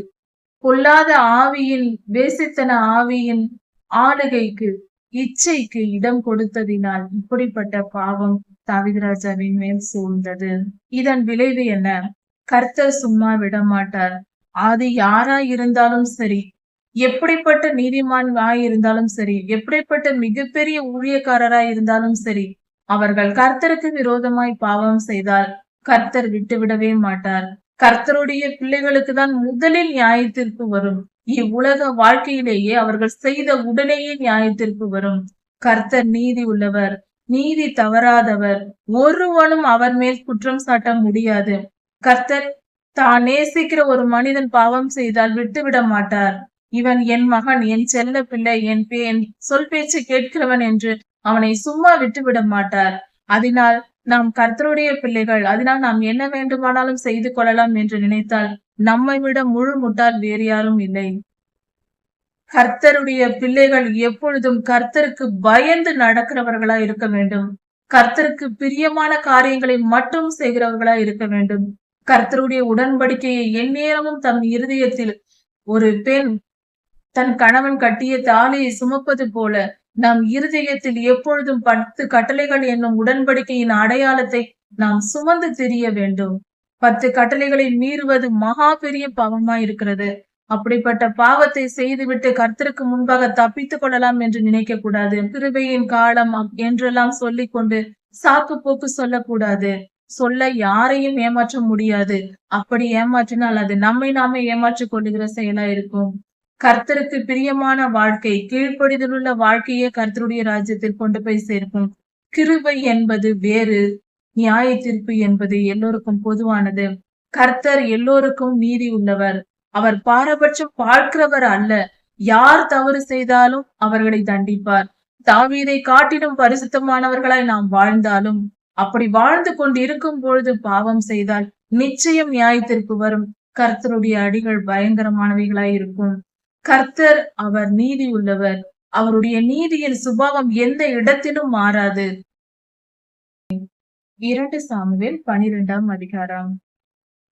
பொல்லாத ஆவியின், வேசித்தன ஆவியின் ஆளுகைக்கு, இச்சைக்கு இடம் கொடுத்ததினால் இப்படிப்பட்ட பாவம் தாவீது ராஜாவின் மேல் சூழ்ந்தது. இதன் விளைவு என்ன? கர்த்தர் சும்மா விட மாட்டார். அது யாராய் இருந்தாலும் சரி, எப்படிப்பட்ட நீதிமானாய் இருந்தாலும் சரி, எப்படிப்பட்ட மிகப்பெரிய ஊழியக்காரராய் இருந்தாலும் சரி, அவர்கள் கர்த்தருக்கு விரோதமாய் பாவம் செய்தால் கர்த்தர் விட்டுவிடவே மாட்டார். கர்த்தருடைய பிள்ளைகளுக்கு தான் முதலில் நியாய தீர்ப்பு வரும். இவ்வுலக வாழ்க்கையிலேயே அவர்கள் செய்த உடனேயே நியாய தீர்ப்பு வரும். கர்த்தர் நீதி உள்ளவர், நீதி தவறாதவர். ஒருவனும் அவர் மேல் குற்றம் சாட்ட முடியாது. கர்த்தர் தான் நேசிக்கிற ஒரு மனிதன் பாவம் செய்தால் விட்டுவிட மாட்டார். இவன் என் மகன், என் செல்ல பிள்ளை, என் சொல் பேச்சு கேட்கிறவன் என்று அவனை சும்மா விட்டுவிட மாட்டார். அதனால் நாம் கர்த்தருடைய பிள்ளைகள், அதனால் நாம் என்ன வேண்டுமானாலும் செய்து கொள்ளலாம் என்று நினைத்தால் நம்மை விட முழு முட்டாள் வேறு யாரும் இல்லை. கர்த்தருடைய பிள்ளைகள் எப்பொழுதும் கர்த்தருக்கு பயந்து நடக்கிறவர்களா இருக்க வேண்டும். கர்த்தருக்கு பிரியமான காரியங்களை மட்டும் செய்கிறவர்களா இருக்க வேண்டும். கர்த்தருடைய உடன்படிக்கையை எந்நேரமும் தம் இருதயத்தில் ஒரு பெண் தன் கணவன் கட்டிய தாலியை சுமப்பது போல நம் இருதயத்தில் எப்பொழுதும் 10 கட்டளைகள் என்னும் உடன்படிக்கையின் அடையாளத்தை நாம் சுமந்து திரிய வேண்டும். 10 கட்டளைகளை மீறுவது மகா பெரிய பாவமாய் இருக்கிறது. அப்படிப்பட்ட பாவத்தை செய்துவிட்டு கர்த்தருக்கு முன்பாக தப்பித்துக் கொள்ளலாம் என்று நினைக்க கூடாது. கிருபையின் காலம் என்றெல்லாம் சொல்லிக் கொண்டு சாக்கு போக்கு சொல்லக்கூடாது. சொல்ல யாரையும் ஏமாற்ற முடியாது. அப்படி ஏமாற்றினால் அது நம்மை நாமே ஏமாற்றிக் கொள்ளுகிற செயலா இருக்கும். கர்த்தருக்கு பிரியமான வாழ்க்கை, கீழ்ப்படிதலுள்ள வாழ்க்கையே கர்த்தருடைய ராஜ்யத்தில் கொண்டு போய் சேர்க்கும். கிருபை என்பது வேறு, நியாய தீர்ப்பு என்பது எல்லோருக்கும் பொதுவானது. கர்த்தர் எல்லோருக்கும் நீதி உள்ளவர். அவர் பாரபட்சம் பார்க்கிறவர் அல்ல. யார் தவறு செய்தாலும் அவர்களை தண்டிப்பார். தாவீதை காட்டிலும் பரிசுத்தமானவர்களாய் நாம் வாழ்ந்தாலும், அப்படி வாழ்ந்து கொண்டு இருக்கும் பொழுது பாவம் செய்தால் நிச்சயம் நியாயத்திற்கு வரும். கர்த்தருடைய அடிகள் பயங்கரமானவைகளாய் இருக்கும். கர்த்தர் அவர் நீதி உள்ளவர். அவருடைய நீதியின் சுபாவம் எந்த இடத்திலும் மாறாது. 2 சாமுவேல் 12ஆம் அதிகாரம்.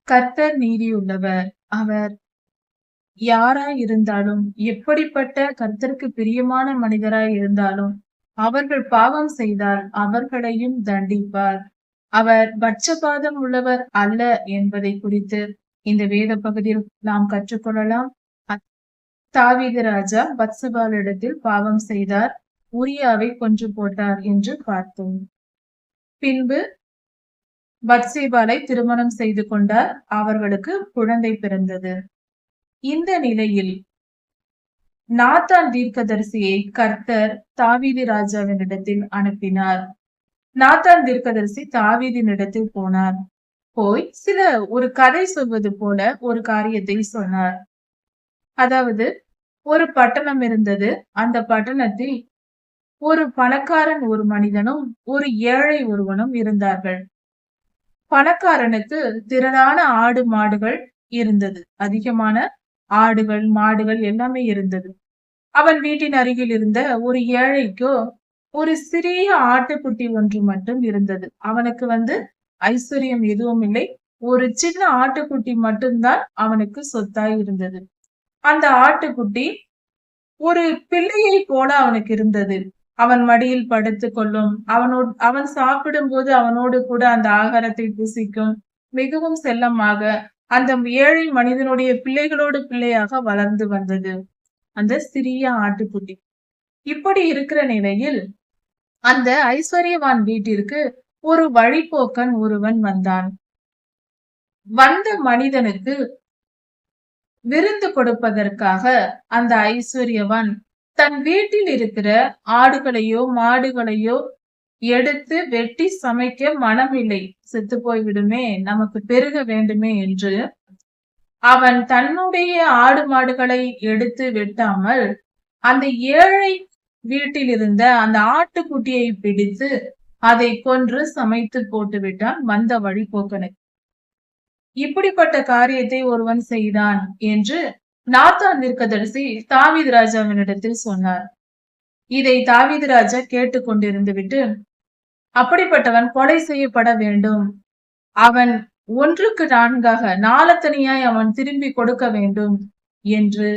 கர்த்தர் நீதி உள்ளவர். அவர் யாராய் இருந்தாலும், எப்படிப்பட்ட கர்த்தருக்கு பிரியமான மனிதராய் இருந்தாலும், அவர்கள் பாவம் செய்தால் அவர்களையும் தண்டிப்பார். அவர் பட்சபாதம் உள்ளவர் அல்ல என்பதை குறித்து இந்த வேத பகுதியில் நாம் கற்றுக்கொள்ளலாம். தாவீது ராஜா பத்சபாளிடத்தில் பாவம் செய்தார், உரியாவை கொன்று போட்டார் என்று பார்த்தோம். பின்பு பத்சேபாலை திருமணம் செய்து கொண்டார். அவர்களுக்கு குழந்தை பிறந்தது. இந்த நிலையில் நாத்தான் தீர்க்கதரிசியை கர்த்தர் தாவீது ராஜாவினிடத்தில் அனுப்பினார். நாத்தான் தீர்க்கதரிசி தாவீதினிடத்தில் போனார். போய் ஒரு கதை சொல்வது போல ஒரு காரியத்தை சொன்னார். அதாவது, ஒரு பட்டணம் இருந்தது. அந்த பட்டணத்தில் ஒரு பணக்காரன் ஒரு மனிதனும் ஒரு ஏழை ஒருவனும் இருந்தார்கள். பணக்காரனுக்கு திரளான ஆடு மாடுகள் இருந்தது. அதிகமான ஆடுகள் மாடுகள் எல்லாமே இருந்தது. அவன் வீட்டின் அருகில் இருந்த ஒரு ஏழைக்கோ ஒரு சிறிய ஆட்டுக்குட்டி ஒன்று மட்டும் இருந்தது. அவனுக்கு ஐஸ்வர்யம் எதுவும் இல்லை. ஒரு சின்ன ஆட்டுக்குட்டி மட்டும்தான் அவனுக்கு சொத்தாய் இருந்தது. அந்த ஆட்டுக்குட்டி ஒரு பிள்ளையை போல அவனுக்கு இருந்தது. அவன் மடியில் படுத்துக் கொள்ளும். அவன் சாப்பிடும் போது அவனோடு கூட அந்த ஆகாரத்தை புசிக்கும். மிகவும் செல்லமாக அந்த ஏழை மனிதனுடைய பிள்ளைகளோடு பிள்ளையாக வளர்ந்து வந்தது அந்த சிறிய ஆட்டுக்குட்டி. இப்படி இருக்கிற நிலையில் அந்த ஐஸ்வர்யவான் வீட்டிற்கு ஒரு வழிபோக்கன் ஒருவன் வந்தான். வந்த மனிதனுக்கு விருந்து கொடுப்பதற்காக அந்த ஐஸ்வர்யவான் தன் வீட்டில் இருக்கிற ஆடுகளையோ மாடுகளையோ எடுத்து வெட்டி சமைக்க மனமில்லை. செத்து போய்விடுமே, நமக்கு பெருக வேண்டுமே என்று அவன் தன்னுடைய ஆடு மாடுகளை எடுத்து வெட்டாமல் அந்த ஏழை வீட்டில் இருந்த அந்த ஆட்டுக்குட்டியை பிடித்து அதை கொன்று சமைத்து போட்டு விட்டான் வந்த வழிபோக்கனுக்கு. இப்படிப்பட்ட காரியத்தை ஒருவன் செய்தான் என்று நாத்தான் தீர்க்கதரிசி தாவீது ராஜாவினிடத்தில் சொன்னார். இதை தாவீது ராஜா கேட்டுக்கொண்டிருந்து விட்டு, அப்படிப்பட்டவன் கொலை செய்யப்பட வேண்டும். அவன் 1க்கு 4ஆக நாலத்தனியாய் அவன் திரும்பி கொடுக்க வேண்டும் என்று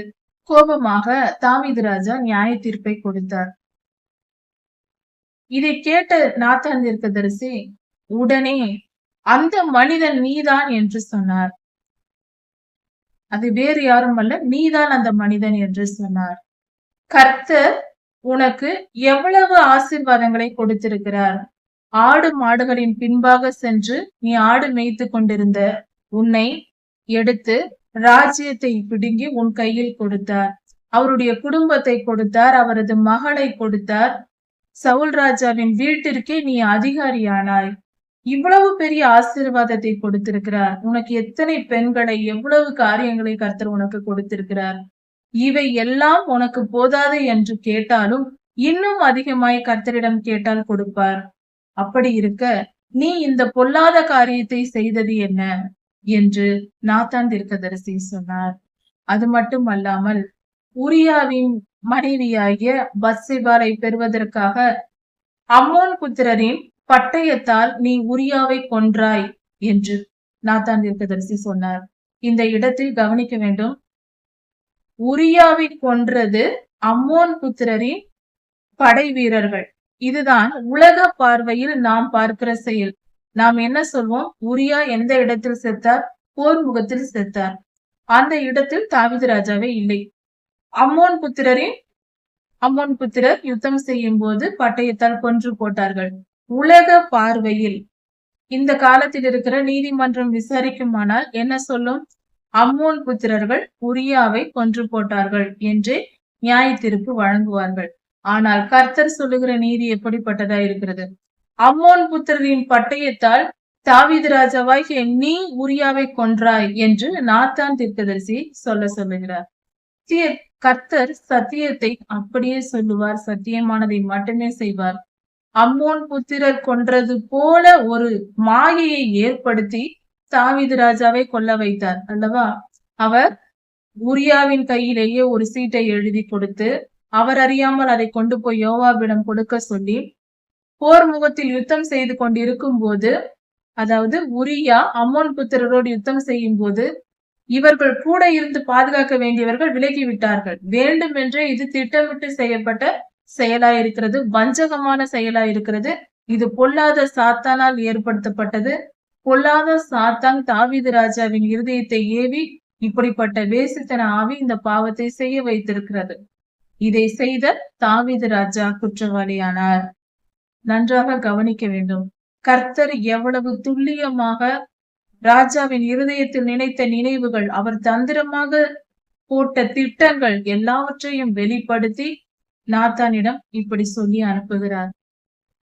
கோபமாக தாவீது ராஜா நியாய தீர்ப்பை கொடுத்தார். இதை கேட்ட நாத்தான் தீர்க்கதரிசி உடனே அந்த மனிதன் நீதான் என்று சொன்னார். அது வேறு யாரும் அல்ல, நீதான் அந்த மனிதன் என்று சொன்னார். கர்த்தர் உனக்கு எவ்வளவு ஆசீர்வாதங்களை கொடுத்திருக்கிறார். ஆடு மாடுகளின் பின்பாக சென்று நீ ஆடு மேய்த்து கொண்டிருந்த உன்னை எடுத்து ராஜ்யத்தை பிடுங்கி உன் கையில் கொடுத்தார். அவருடைய குடும்பத்தை கொடுத்தார். அவரது மகளை கொடுத்தார். சவுல் ராஜாவின் வீட்டிற்கே நீ அதிகாரியானாய். இவ்வளவு பெரிய ஆசீர்வாதத்தை கொடுத்திருக்கிறார். உனக்கு எத்தனை பெண்களை, எவ்வளவு காரியங்களை கர்த்தர் உனக்கு கொடுத்திருக்கிறார். இவை எல்லாம் உனக்கு போதாது என்று கேட்டாலும் இன்னும் அதிகமாய் கர்த்தரிடம் கேட்டால் கொடுப்பார். அப்படி இருக்க நீ இந்த பொல்லாத காரியத்தை செய்தது என்ன என்று நாத்தான் தீர்க்கதரிசி சொன்னார். அது மட்டும் அல்லாமல் உரியாவின் மனைவியாகிய பத்சேபாளை பெறுவதற்காக அம்மோன் புத்திரரின் பட்டயத்தால் நீ உரியாவை கொன்றாய் என்று நாத்தான் தீர்க்கதரிசி சொன்னார். இந்த இடத்தில் கவனிக்க வேண்டும், உரியாவை கொன்றது அம்மோன் புத்திரரின் படை வீரர்கள். இதுதான் உலக பார்வையில் நாம் பார்க்கிற செயல். நாம் என்ன சொல்வோம்? உரியா எந்த இடத்தில் செத்தார்? போர் முகத்தில் செத்தார். அந்த இடத்தில் தாவீது ராஜாவே இல்லை. அம்மோன் புத்திரர் யுத்தம் செய்யும் போது பட்டயத்தால் கொன்று போட்டார்கள். உலக பார்வையில் இந்த காலத்தில் இருக்கிற நீதிமன்றம் விசாரிக்குமானால் என்ன சொல்லும்? அம்மோன் புத்திரர்கள் உரியாவை கொன்று போட்டார்கள் என்று நியாய தீர்ப்பு வழங்குவார்கள். ஆனால் கர்த்தர் சொல்லுகிற நீதி எப்படிப்பட்டதா இருக்கிறது? அம்மோன் புத்திரரின் பட்டயத்தால் தாவீது ராஜாவாகிய நீ உரியாவை கொன்றாய் என்று நாத்தான் தீர்க்கதரிசி சொல்லுகிறார். கர்த்தர் சத்தியத்தை அப்படியே சொல்லுவார், சத்தியமானதை மட்டுமே செய்வார். அம்மோன் புத்திரர் கொன்றது போல ஒரு மாயையை ஏற்படுத்தி தாவீது ராஜாவை கொல்ல வைத்தார் அல்லவா? அவர் உரியாவின் கையிலேயே ஒரு சீட்டை எழுதி கொடுத்து அவர் அறியாமல் அதை கொண்டு போய் யோவாபிடம் கொடுக்க சொல்லி போர் முகத்தில் யுத்தம் செய்து கொண்டிருக்கும் போது, அதாவது உரியா அம்மோன் புத்திரரோடு யுத்தம் செய்யும் போது இவர்கள் கூட இருந்து பாதுகாக்க வேண்டியவர்கள் விலகிவிட்டார்கள். வேண்டுமென்றே இது திட்டமிட்டு செய்யப்பட்ட செயலாயிருக்கிறது, வஞ்சகமான செயலாயிருக்கிறது. இது பொல்லாத சாத்தானால் ஏற்படுத்தப்பட்டது. பொல்லாத சாத்தான் தாவீது ராஜாவின் இருதயத்தை ஏவி இப்படிப்பட்ட வேசித்தன ஆவி இந்த பாவத்தை செய்ய வைத்திருக்கிறது. இதை செய்த தாவீது ராஜா குற்றவாளியானார். நன்றாக கவனிக்க வேண்டும். கர்த்தர் எவ்வளவு துல்லியமாக ராஜாவின் இருதயத்தில் நினைத்த நினைவுகள், அவர் தந்திரமாக போட்ட திட்டங்கள் எல்லாவற்றையும் வெளிப்படுத்தி நாத்தானிடம் இப்படி சொல்லி அனுப்புகிறார்.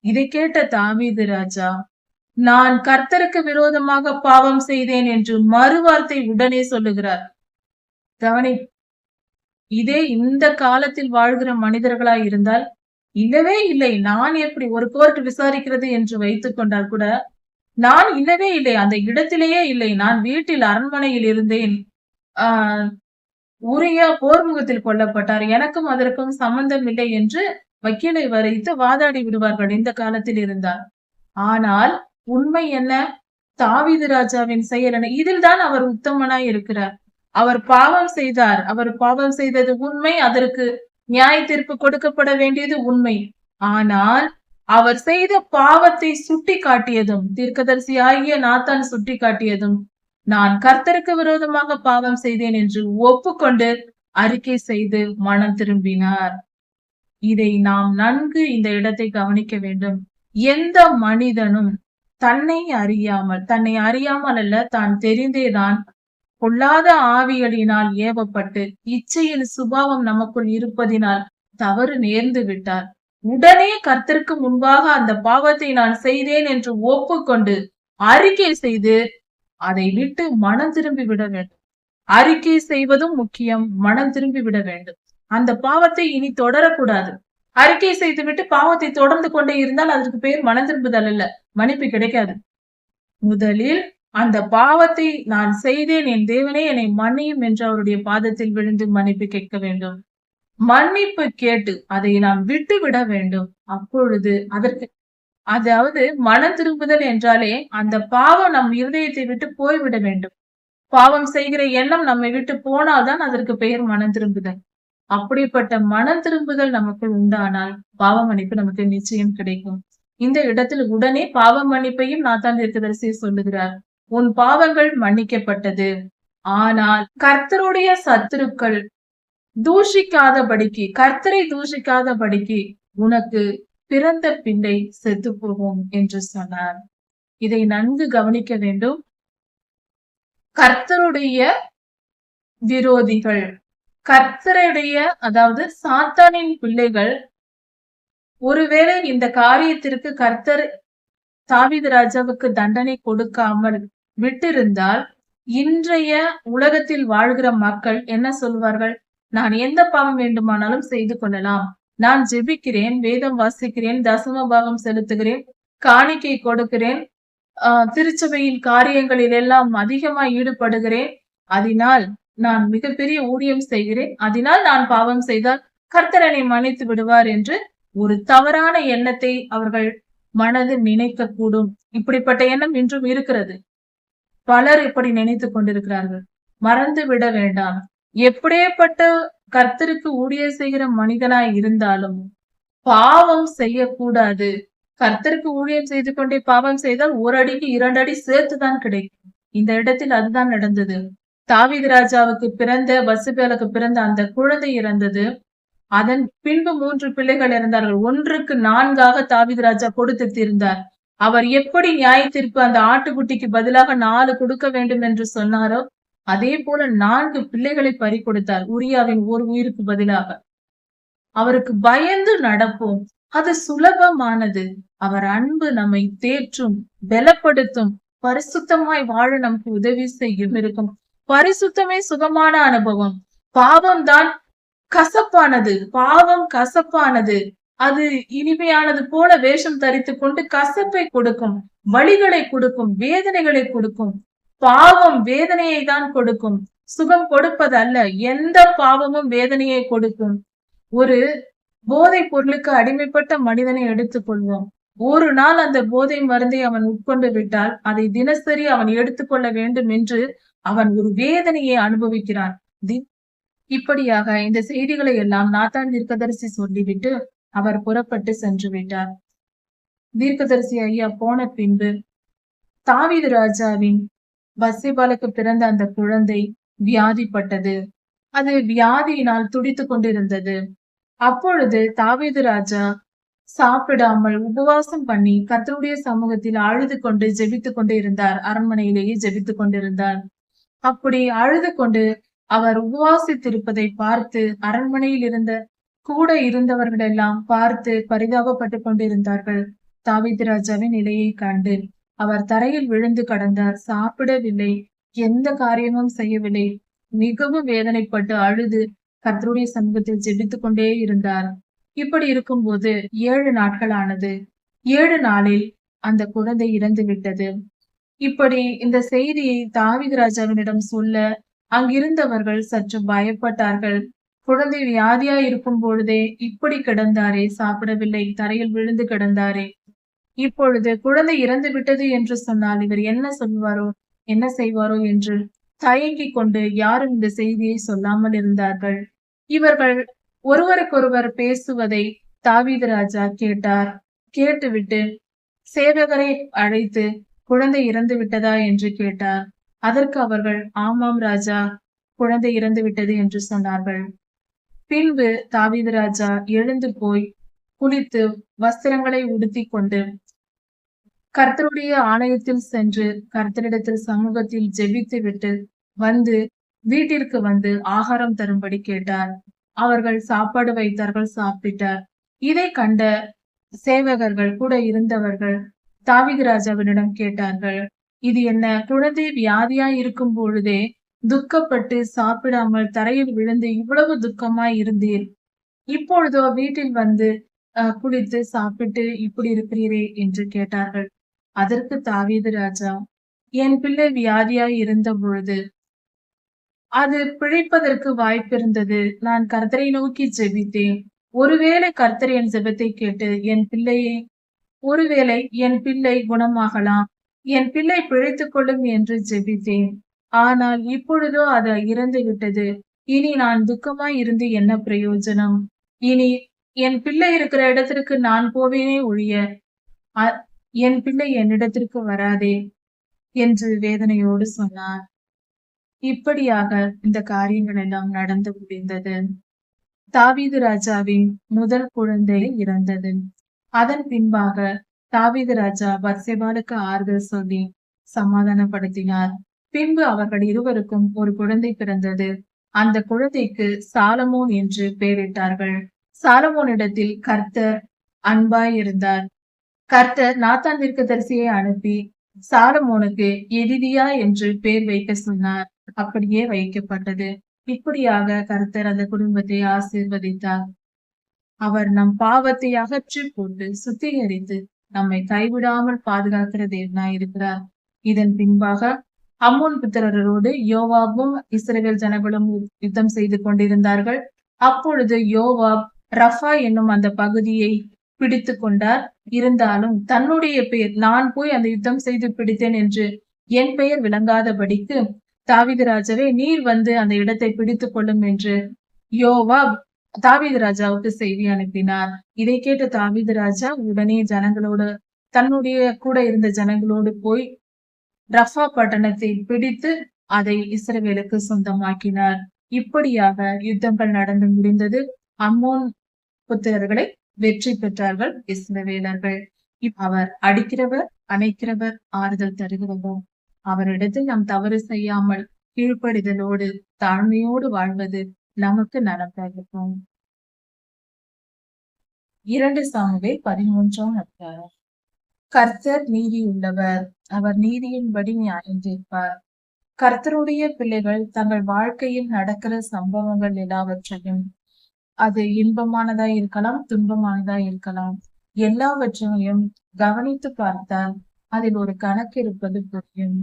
இதை கேட்ட தாவீது ராஜா, நான் கர்த்தருக்கு விரோதமாக பாவம் செய்தேன் என்று மறுவார்த்தை உடனே சொல்லுகிறார். கவனி, இதே இந்த காலத்தில் வாழ்கிற மனிதர்களாய் இருந்தால் இல்லவே இல்லை, நான் எப்படி ஒரு கோர்ட் விசாரிக்கிறது என்று வைத்துக் கொண்டால் கூட நான் இல்லவே இல்லை, அந்த இடத்திலேயே இல்லை, நான் வீட்டில் அரண்மனையில் இருந்தேன், உரியா போர்முகத்தில் கொல்லப்பட்டார், எனக்கும் அதற்கும் சம்பந்தம் இல்லை என்று வக்கீலை வரைத்து வாதாடி விடுவார்கள் இந்த காலத்தில் இருந்தார். ஆனால் உண்மை என்ன? தாவீது ராஜாவின் செயல் என்ன? இதில் தான் அவர் உத்தமனாய் இருக்கிறார். அவர் பாவம் செய்தார், அவர் பாவம் செய்தது உண்மை, அதற்கு நியாய தீர்ப்பு கொடுக்கப்பட வேண்டியது உண்மை. ஆனால் அவர் செய்த பாவத்தை சுட்டி காட்டியதும், தீர்க்கதரிசி ஆகிய நாத்தான் சுட்டி காட்டியதும், நான் கர்த்தருக்கு விரோதமாக பாவம் செய்தேன் என்று ஒப்புக்கொண்டு அறிக்கை செய்து மனம் திரும்பினார். இதை நாம் நன்கு இந்த இடத்தை கவனிக்க வேண்டும். எந்த மனிதனும் தன்னை அறியாமல் அல்ல, தான் தெரிந்தேதான் பொல்லாத ஆவிகளினால் ஏவப்பட்டு இச்சையின் சுபாவம் நமக்குள் இருப்பதினால் தவறு நேர்ந்து விட்டார். உடனே கர்த்தருக்கு முன்பாக அந்த பாவத்தை நான் செய்தேன் என்று ஒப்புக்கொண்டு அறிக்கை செய்து அதை விட்டு மனம் திரும்பி விட வேண்டும். அறிக்கை செய்வதும் முக்கியம், மனம் திரும்பி விட வேண்டும். அந்த பாவத்தை இனி தொடரக்கூடாது. அறிக்கை செய்துவிட்டு பாவத்தை தொடர்ந்து கொண்டே இருந்தால் அதற்கு பேர் மனம் திரும்புதல் அல்ல, மன்னிப்பு கிடைக்காது. முதலில் அந்த பாவத்தை நான் செய்தேன், என் தேவனே என்னை மன்னியும் என்று அவருடைய பாதத்தில் விழுந்து மன்னிப்பு கேட்க வேண்டும். மன்னிப்பு கேட்டு அதை நாம் விட்டு விட வேண்டும். அப்பொழுது அதற்கு, அதாவது மனம் திரும்புதல் என்றாலே அந்த பாவம் நம் இருதயத்தை விட்டு போய்விட வேண்டும். பாவம் செய்கிற எண்ணம் நம்மை விட்டு போனால்தான் அதற்கு பெயர் மனம் திரும்புதல். அப்படிப்பட்ட மனம் திரும்புதல் நமக்கு உண்டானால் பாவ மன்னிப்பு நமக்கு நிச்சயம் கிடைக்கும். இந்த இடத்தில் உடனே பாவ மன்னிப்பையும் நாத்தான் தீர்க்கதரிசி சொல்லுகிறார். உன் பாவங்கள் மன்னிக்கப்பட்டது, ஆனால் கர்த்தருடைய சத்துருக்கள் தூஷிக்காதபடிக்கு, கர்த்தரை தூஷிக்காதபடிக்கு உனக்கு பிறந்த பிள்ளை செத்து போகும் என்று சொன்னார். இதை நன்கு கவனிக்க வேண்டும். கர்த்தருடைய விரோதிகள், கர்த்தருடைய, அதாவது சாத்தானின் பிள்ளைகள், ஒருவேளை இந்த காரியத்திற்கு கர்த்தர் தாவீது ராஜாவுக்கு தண்டனை கொடுக்காமல் விட்டிருந்தால் இன்றைய உலகத்தில் வாழ்கிற மக்கள் என்ன சொல்வார்கள்? நான் எந்த பாவம் வேண்டுமானாலும் செய்து கொள்ளலாம், நான் ஜெபிக்கிறேன், வேதம் வாசிக்கிறேன், தசம பாகம் செலுத்துகிறேன், காணிக்கை கொடுக்கிறேன், திருச்சபையின் காரியங்களில் எல்லாம் அதிகமாய் ஈடுபடுகிறேன், அதனால் நான் மிகப்பெரிய ஊழியம் செய்கிறேன், அதனால் நான் பாவம் செய்தால் கர்த்தர் என்னை மன்னித்து விடுவார் என்று ஒரு தவறான எண்ணத்தை அவர்கள் மனது நினைக்க கூடும். இப்படிப்பட்ட எண்ணம் இன்றும் இருக்கிறது. பலர் இப்படி நினைத்துக் கொண்டிருக்கிறார்கள். மறந்து விட வேண்டாம். எப்படியேப்பட்ட கர்த்தருக்கு ஊழியம் செய்கிற மனிதனாய் இருந்தாலும் பாவம் செய்யக்கூடாது. கர்த்தருக்கு ஊழியம் செய்து கொண்டே பாவம் செய்தால் ஒரு அடிக்கு 2 அடி சேர்த்துதான் கிடைக்கும். இந்த இடத்தில் அதுதான் நடந்தது. தாவீது ராஜாவுக்கு பிறந்த பத்சேபாளுக்கு பிறந்த அந்த குழந்தை இறந்தது. அதன் பின்பு 3 பிள்ளைகள் இருந்தார்கள். 1க்கு 4ஆக தாவீது ராஜா கொடுத்து தீர்ந்தார். அவர் எப்படி நியாய தீர்ப்பு அந்த ஆட்டுக்குட்டிக்கு பதிலாக 4 கொடுக்க வேண்டும் என்று சொன்னாரோ, அதே போல 4 பிள்ளைகளை பறி கொடுத்தார். உரியாவின் ஒரு உயிருக்கு பதிலாக. அவருக்கு பயந்து நடப்போம். அது சுலபமானது. அவர் அன்பு நம்மை தேற்றும், பலப்படுத்தும், பரிசுத்தமாய் வாழ நமக்கு உதவி செய்யும் இருக்கும். பரிசுத்தமே சுகமான அனுபவம். பாவம் தான் கசப்பானது. பாவம் கசப்பானது. அது இனிமையானது போல வேஷம் தரித்துக் கொண்டு கசப்பை கொடுக்கும், வலிகளை கொடுக்கும், வேதனைகளை கொடுக்கும். பாவம் வேதனையை தான் கொடுக்கும், சுகம் கொடுப்பதல்ல. எந்த பாவமும் வேதனையை கொடுக்கும். ஒரு போதை பொருளுக்கு அடிமைப்பட்ட மனிதனை எடுத்துக் கொள்வோம். ஒரு நாள் அந்த போதை மருந்தை அவன் உட்கொண்டு விட்டால் அதை தினசரி அவன் எடுத்துக்கொள்ள வேண்டும் என்று அவன் ஒரு வேதனையை அனுபவிக்கிறான். இப்படியாக இந்த செய்திகளை எல்லாம் நாத்தான் தீர்க்கதரிசி சொல்லிவிட்டு அவர் புறப்பட்டு சென்று விட்டார். தீர்க்கதரிசி ஐயா போன பின்பு தாவீது ராஜாவின் பத்சேபாளுக்கு பிறந்த அந்த குழந்தை வியாதிப்பட்டது. அது வியாதியினால் துடித்துக் கொண்டிருந்தது. அப்பொழுது தாவீது ராஜா சாப்பிடாமல் உபவாசம் பண்ணி கர்த்தருடைய சமூகத்தில் அழுது கொண்டு ஜெபித்துக் கொண்டு இருந்தார். அரண்மனையிலேயே ஜெபித்துக் கொண்டிருந்தார். அப்படி அழுது கொண்டு அவர் உபவாசித்திருப்பதை பார்த்து அரண்மனையில் இருந்த கூட இருந்தவர்கள் எல்லாம் பார்த்து பரிதாபப்பட்டு கொண்டிருந்தார்கள். தாவீது ராஜாவின் நிலையை கண்டு அவர் தரையில் விழுந்து கடந்தார். சாப்பிடவில்லை, எந்த காரியமும் செய்யவில்லை. மிகவும் வேதனைப்பட்டு அழுது கர்த்தருடைய சமூகத்தில் ஜெபித்துக் கொண்டே இருந்தார். இப்படி இருக்கும்போது 7 நாட்கள் ஆனது. 7 நாளில் அந்த குழந்தை இறந்து விட்டது. இப்படி இந்த செய்தியை தாவீது ராஜாவினிடம் சொல்ல அங்கிருந்தவர்கள் சற்று பயப்பட்டார்கள். குழந்தை வியாதியா இருக்கும் பொழுதே இப்படி கிடந்தாரே, சாப்பிடவில்லை, தரையில் விழுந்து கிடந்தாரே, இப்பொழுது குழந்தை இறந்து விட்டது என்று சொன்னால் இவர் என்ன சொல்வாரோ, என்ன செய்வாரோ என்று தயங்கிக் கொண்டு யாரும் இந்த செய்தியை சொல்லாமல் இருந்தார்கள். இவர்கள் ஒருவருக்கொருவர் பேசுவதை தாவீது ராஜா கேட்டார். கேட்டுவிட்டு சேவகரை அழைத்து குழந்தை இறந்து விட்டதா என்று கேட்டார். அதற்கு அவர்கள் ஆமாம் ராஜா, குழந்தை இறந்து விட்டது என்று சொன்னார்கள். பின்பு தாவீது ராஜா எழுந்து போய் குளித்து வஸ்திரங்களை உடுத்திக் கொண்டு கர்த்தருடைய ஆலயத்தில் சென்று கர்த்தரிடத்தில் சமூகத்தில் ஜெபித்து விட்டு வந்து வீட்டிற்கு வந்து ஆகாரம் தரும்படி கேட்டார். அவர்கள் சாப்பாடு வைத்தார்கள், சாப்பிட்டார். இதை கண்ட சேவகர்கள் கூட இருந்தவர்கள் தாவீது ராஜாவினிடம் கேட்டார்கள், இது என்ன, குழந்தை வியாதியாய் இருக்கும் பொழுதே துக்கப்பட்டு சாப்பிடாமல் தரையில் விழுந்து இவ்வளவு துக்கமாய் இருந்தீர், இப்பொழுதோ வீட்டில் வந்து குளித்து சாப்பிட்டு இப்படி இருக்கிறீரே என்று கேட்டார்கள். அதற்கு தாவீது ராஜா, என் பிள்ளை வியாதியாய் இருந்த பொழுது அது பிழைப்பதற்கு வாய்ப்பிருந்தது. நான் கர்த்தரை நோக்கி ஜெபித்தேன். ஒருவேளை கர்த்தர் என் ஜெபத்தை கேட்டு ஒருவேளை என் பிள்ளை குணமாகலாம், என் பிள்ளை பிழைத்துக் கொள்ளும் என்று ஜெபித்தேன். ஆனால் இப்பொழுதோ அது இறந்து விட்டது. இனி நான் துக்கமாய் இருந்து என்ன பிரயோஜனம்? இனி என் பிள்ளை இருக்கிற இடத்திற்கு நான் போவேனே ஒழிய என் பிள்ளை என்னிடத்திற்கு வராதே என்று வேதனையோடு சொன்னார். இப்படியாக இந்த காரியங்கள் எல்லாம் நடந்து முடிந்தது. தாவீது ராஜாவின் முதல் குழந்தை இறந்தது. அதன் பின்பாக தாவீது ராஜா பத்சேபாளுக்கு ஆறுதல் சொல்லி சமாதானப்படுத்தினார். பின்பு அவர்கள் இருவருக்கும் ஒரு குழந்தை பிறந்தது. அந்த குழந்தைக்கு சாலமோன் என்று பெயரிட்டார்கள். சாலமோனிடத்தில் கர்த்தர் அன்பாய் இருந்தார். கர்த்தர் நாத்தான் தீர்க்கதரிசியை அனுப்பி சாலமோனுக்கு எதிரியா என்று பெயர் வைக்க சொன்னார். அப்படியே வைக்கப்பட்டது. இப்படியாக கர்த்தர் அந்த குடும்பத்தை ஆசீர்வதித்தார். அவர் நம் பாவத்தை அகற்றி போட்டு சுத்திகரித்து நம்மை கைவிடாமல் பாதுகாக்கிற தேவனாய் இருக்கிறார். இதன் பின்பாக அம்மோன் புத்திரரோடு யோவாபும் இஸ்ரவேல் ஜனங்களும் யுத்தம் செய்து கொண்டிருந்தார்கள். அப்பொழுது யோவாப் ரஃபா என்னும் அந்த பகுதியை பிடித்து கொண்டார். இருந்தாலும் தன்னுடைய பெயர் நான் போய் அந்த யுத்தம் செய்து பிடித்தேன் என்று என் பெயர் விளங்காதபடிக்கு தாவீது ராஜாவே நீர் வந்து அந்த இடத்தை பிடித்துக் கொள்ளும் என்று யோவாப் தாவீது ராஜாவுக்கு செய்தி அனுப்பினார். இதை கேட்ட தாவீது ராஜா உடனே ஜனங்களோடு தன்னுடைய கூட இருந்த ஜனங்களோடு போய் ரஃபா பட்டணத்தை பிடித்து அதை இஸ்ரவேலுக்கு சொந்தமாக்கினார். இப்படியாக யுத்தங்கள் நடந்து முடிந்தது. அம்மோன் புத்திரர்களை வெற்றி பெற்றார்கள் இஸ்ரவேலர்கள். அவர் அடிக்கிறவர், அணைக்கிறவர், ஆறுதல் தருகிறவர். அவரிடத்தில் நாம் தவறு செய்யாமல் கீழ்ப்படிதலோடு தாழ்மையோடு வாழ்வது நமக்கு நலமாகும். 2 சாமுவேல் 13ஆம் அதிகாரம். கர்த்தர் நீதியுள்ளவர், அவர் நீதியின்படி நியாயம் தீர்ப்பார். கர்த்தருடைய பிள்ளைகள் தங்கள் வாழ்க்கையில் நடக்கிற சம்பவங்கள் எல்லாவற்றையும், அது இன்பமானதா இருக்கலாம், துன்பமானதா இருக்கலாம், எல்லாவற்றையும் கவனித்து பார்த்தால் அதில் ஒரு கணக்கு இருப்பது புரியும்.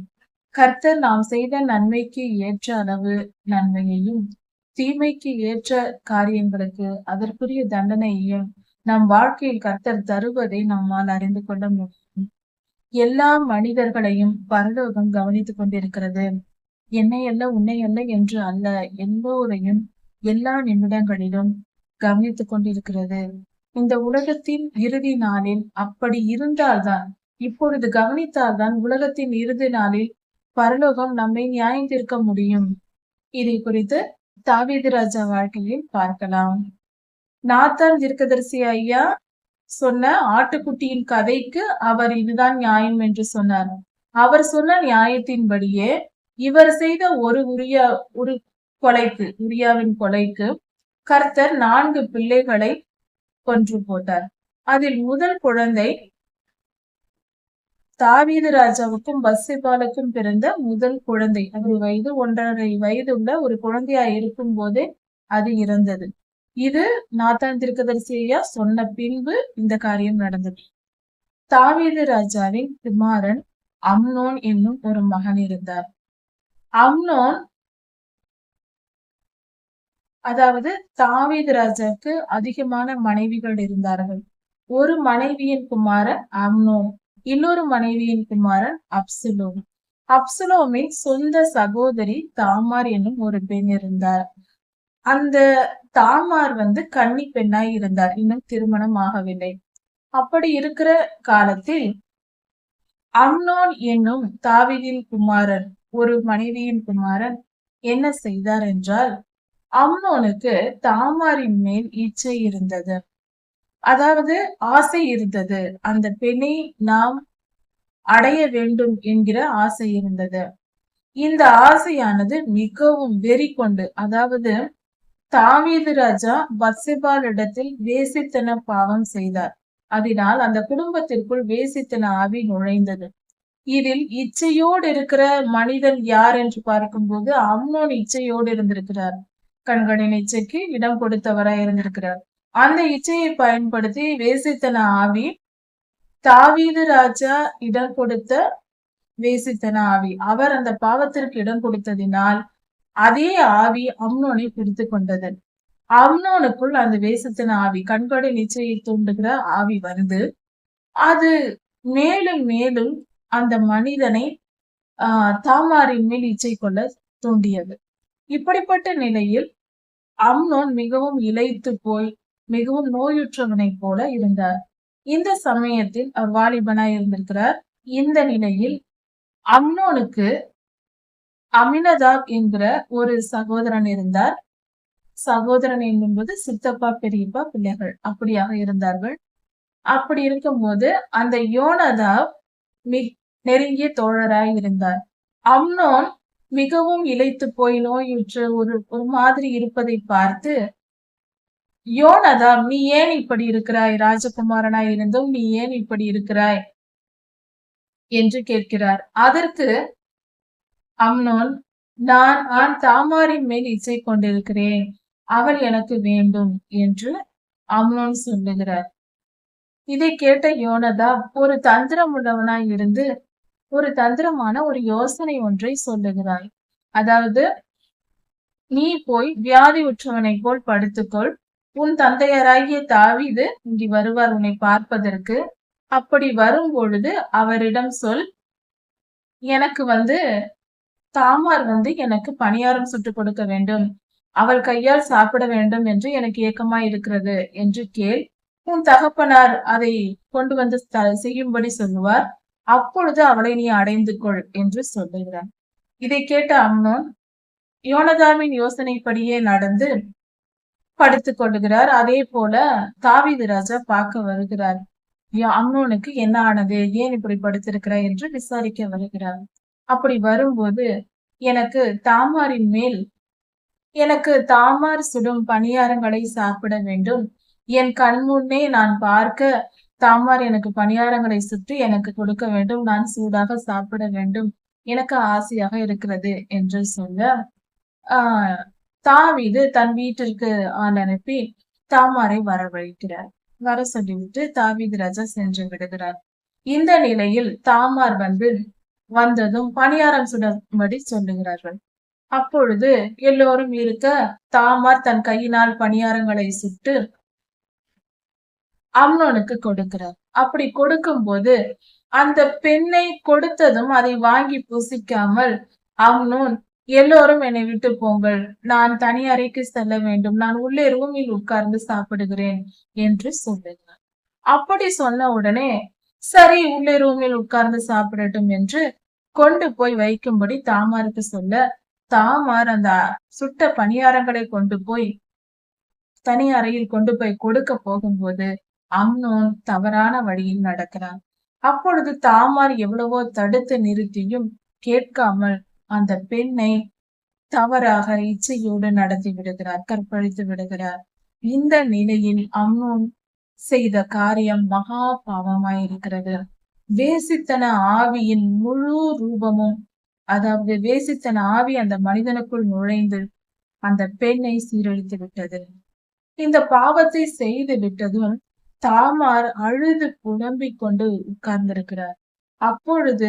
கர்த்தர் நாம் செய்த நன்மைக்கு ஏற்ற அளவு நன்மையையும் தீமைக்கு ஏற்ற காரியங்களுக்கு அதற்குரிய தண்டனையையும் நம் வாழ்க்கையில் கர்த்தர் தருவதை நம்மால் அறிந்து கொள்ள முடியும். எல்லா மனிதர்களையும் பரலோகம் கவனித்துக் கொண்டிருக்கிறது. என்னை அல்ல உன்னை அல்ல என்று அல்ல, எல்லோரையும் எல்லா நிமிடங்களிலும் கவனித்துக் கொண்டிருக்கிறது. இந்த உலகத்தின் இறுதி நாளில் அப்படி இருந்தால்தான், இப்பொழுது கவனித்தால்தான் உலகத்தின் இறுதி நாளில் பரலோகம் நம்மை நியாயம் தீர்க்க முடியும். இதை குறித்து தாவீது ராஜா வாழ்க்கையில் பார்க்கலாம். நாத்தான் தீர்க்கதரிசி ஐயா சொன்ன ஆட்டுக்குட்டியின் கதைக்கு அவர் இதுதான் நியாயம் என்று சொன்னார். அவர் சொன்ன நியாயத்தின்படியே இவர் செய்த ஒரு உரியாவின் கொலைக்கு கர்த்தர் 4 பிள்ளைகளை கொன்று போட்டார். அதில் முதல் குழந்தை தாவீது ராஜாவுக்கும் பத்சேபாளுக்கும் பிறந்த முதல் குழந்தை. அது வயது 1.5 வயது உள்ள ஒரு குழந்தையா இருக்கும் போதே அது இறந்தது. இது நாத்தான் தீர்க்கதரிசி ஐயா சொன்ன பின்பு இந்த காரியம் நடந்தது. தாவீது ராஜாவின் குமாரன் அம்னோன் என்னும் ஒரு மகன் இருந்தார். அம்னோன், அதாவது தாவீது ராஜாவுக்கு அதிகமான மனைவிகள் இருந்தார்கள். ஒரு மனைவியின் குமாரன் அம்னோன், இன்னொரு மனைவியின் குமாரன் அப்சலோம். அப்சலோமின் சொந்த சகோதரி தாமார் என்னும் ஒரு பெண் இருந்தார். அந்த தாமார் கன்னி பெண்ணாய் இருந்தார், இன்னும் திருமணம் ஆகவில்லை. அப்படி இருக்கிற காலத்தில் அம்னோன் என்னும் தாவீதின் குமாரன், ஒரு மனைவியின் குமாரன் என்ன செய்தார் என்றால், அம்னோனுக்கு தாமாரின் மேல் இச்சை இருந்தது, அதாவது ஆசை இருந்தது. அந்த பெண்ணை நாம் அடைய வேண்டும் என்கிற ஆசை இருந்தது. இந்த ஆசையானது மிகவும் வெறி கொண்டு, அதாவது தாவீது ராஜா பத்சேபாளிடத்தில் வேசித்தன பாவம் செய்தார். அதனால் அந்த குடும்பத்திற்குள் வேசித்தன ஆவி நுழைந்தது. இதில் இச்சையோடு இருக்கிற மனிதன் யார் என்று பார்க்கும்போது அம்னோன் இச்சையோடு இருந்திருக்கிறார். கண்களின் இச்சைக்கு இடம் கொடுத்தவராய் இருந்திருக்கிறார். அந்த இச்சையை பயன்படுத்தி வேசித்தன ஆவி, தாவீது ராஜா இடம் கொடுத்த வேசித்தன ஆவி, அவர் அந்த பாவத்திற்கு இடம் கொடுத்ததினால் அதே ஆவி அம்னோனை பிடித்து கொண்டது. அம்னோனுக்குள் அந்த வேசித்தன ஆவி, கண்களின் இச்சையை தூண்டுகிற ஆவி அது மேலும் மேலும் அந்த மனிதனை தாமாரின் மேல் இச்சை கொள்ள தூண்டியது. இப்படிப்பட்ட நிலையில் அம்னோன் மிகவும் இளைத்து போய் மிகவும் நோயுற்றவனை போல இருந்தார். இந்த சமயத்தில் அவர் வாலிபனாய் இருந்திருக்கிறார். இந்த நிலையில் அம்னோனுக்கு அமினதாப் என்கிற ஒரு சகோதரன் இருந்தார். சகோதரன் என்பது சித்தப்பா பெரியப்பா பிள்ளைகள் அப்படியாக இருந்தார்கள். அப்படி இருக்கும்போது அந்த யோனதாப் நெருங்கிய தோழராய் இருந்தார். அம்னோன் மிகவும் இளைத்து போய் நோயுற்று ஒரு மாதிரி இருப்பதை பார்த்து, யோனதாப் நீ ஏன் இப்படி இருக்கிறாய், ராஜகுமாரனாய் இருந்தும் நீ ஏன் இப்படி இருக்கிறாய் என்று கேட்கிறார். அதற்கு அம்னோன், நான் தாமாரின் மேல் இச்சை கொண்டிருக்கிறேன், அவள் எனக்கு வேண்டும் என்று அம்னோன் சொல்லுகிறார். இதை கேட்ட யோனதாப் ஒரு தந்திரம் உள்ளவனாய் இருந்து ஒரு தந்திரமான ஒரு யோசனை ஒன்றை சொல்லுகிறாய். அதாவது, நீ போய் வியாதி உற்றவனை போல் படுத்துக்கொள், உன் தந்தையராகிய தாவீது இங்கு வருவார் உன்னை பார்ப்பதற்கு, அப்படி வரும் பொழுது அவரிடம் சொல், எனக்கு தாமார் எனக்கு பணியாரம் சுட்டுக் கொடுக்க வேண்டும். அவள் கையால் சாப்பிட வேண்டும் என்று எனக்கு ஏக்கமாய் இருக்கிறது என்று கேள். உன் தகப்பனார் அதை கொண்டு வந்து செய்யும்படி சொல்லுவார். அப்பொழுது அவளை நீ அடைந்து கொள் என்று சொல்லுகிறார். இதை கேட்ட அம்னோன் யோனதாவின் யோசனைப்படியே நடந்து படுத்துக் கொள்ளுகிறார். அதே போல தாவீது ராஜா பார்க்க வருகிறார். அம்னோனுக்கு என்ன ஆனது, ஏன் இப்படி படுத்திருக்கிறாய் என்று விசாரிக்க வருகிறார். அப்படி வரும்போது எனக்கு தாமார் சுடும் பணியாரங்களை சாப்பிட வேண்டும். என் கண் முன்னே நான் பார்க்க தாமார் எனக்கு பணியாரங்களை சுட்டு எனக்கு கொடுக்க வேண்டும். நான் சூடாக சாப்பிட வேண்டும். எனக்கு ஆசையாக இருக்கிறது என்று சொல்ல, ஆஹ் தாவீது தன் வீட்டிற்கு ஆள் அனுப்பி தாமாரை வரவழைக்கிறார். வர சொல்லிவிட்டு தாவீது ராஜா சென்று விடுகிறார். இந்த நிலையில் தாமார் வந்ததும் பணியாரம் சுடும்படி சொல்லுகிறார்கள். அப்பொழுது எல்லோரும் இருக்க தாமார் தன் கையினால் பணியாரங்களை சுட்டு அம்னோனுக்கு கொடுக்கிறார். அப்படி கொடுக்கும் போது அந்த பெண்ணை கொடுத்ததும் அதை வாங்கி புசிக்காமல் அம்னோன், எல்லோரும் என்னை விட்டு போங்கள், நான் தனி அறைக்கு செல்ல வேண்டும், நான் உள்ளே ரூமில் உட்கார்ந்து சாப்பிடுகிறேன் என்று சொல்லுகிறார். அப்படி சொன்ன உடனே சரி, உள்ளே ரூமில் உட்கார்ந்து சாப்பிடட்டும் என்று கொண்டு போய் வைக்கும்படி தாமாருக்கு சொல்ல, தாமார் அந்த சுட்ட பணியாரங்களை கொண்டு போய் தனி அறையில் கொண்டு போய் கொடுக்க போகும்போது அம்னோன் தவறான வழியில் நடக்கிறான். அப்பொழுது தாமார் எவ்வளவோ தடுத்து நிறுத்தியும் கேட்காமல் அந்த பெண்ணை தவறாக இச்சையோடு நடத்தி விடுகிறார், கற்பழித்து விடுகிறார். இந்த நிலையில் அம்னோன் செய்த காரியம் மகா பாவமாய் இருக்கிறது. வேசித்தன ஆவியின் முழு ரூபமும், அதாவது வேசித்தன ஆவி அந்த மனிதனுக்குள் நுழைந்து அந்த பெண்ணை சீரழித்து விட்டது. இந்த பாவத்தை செய்து விட்டதும் தாமார் அழுது புலம்பிக் கொண்டு உட்கார்ந்திருக்கிறார். அப்பொழுது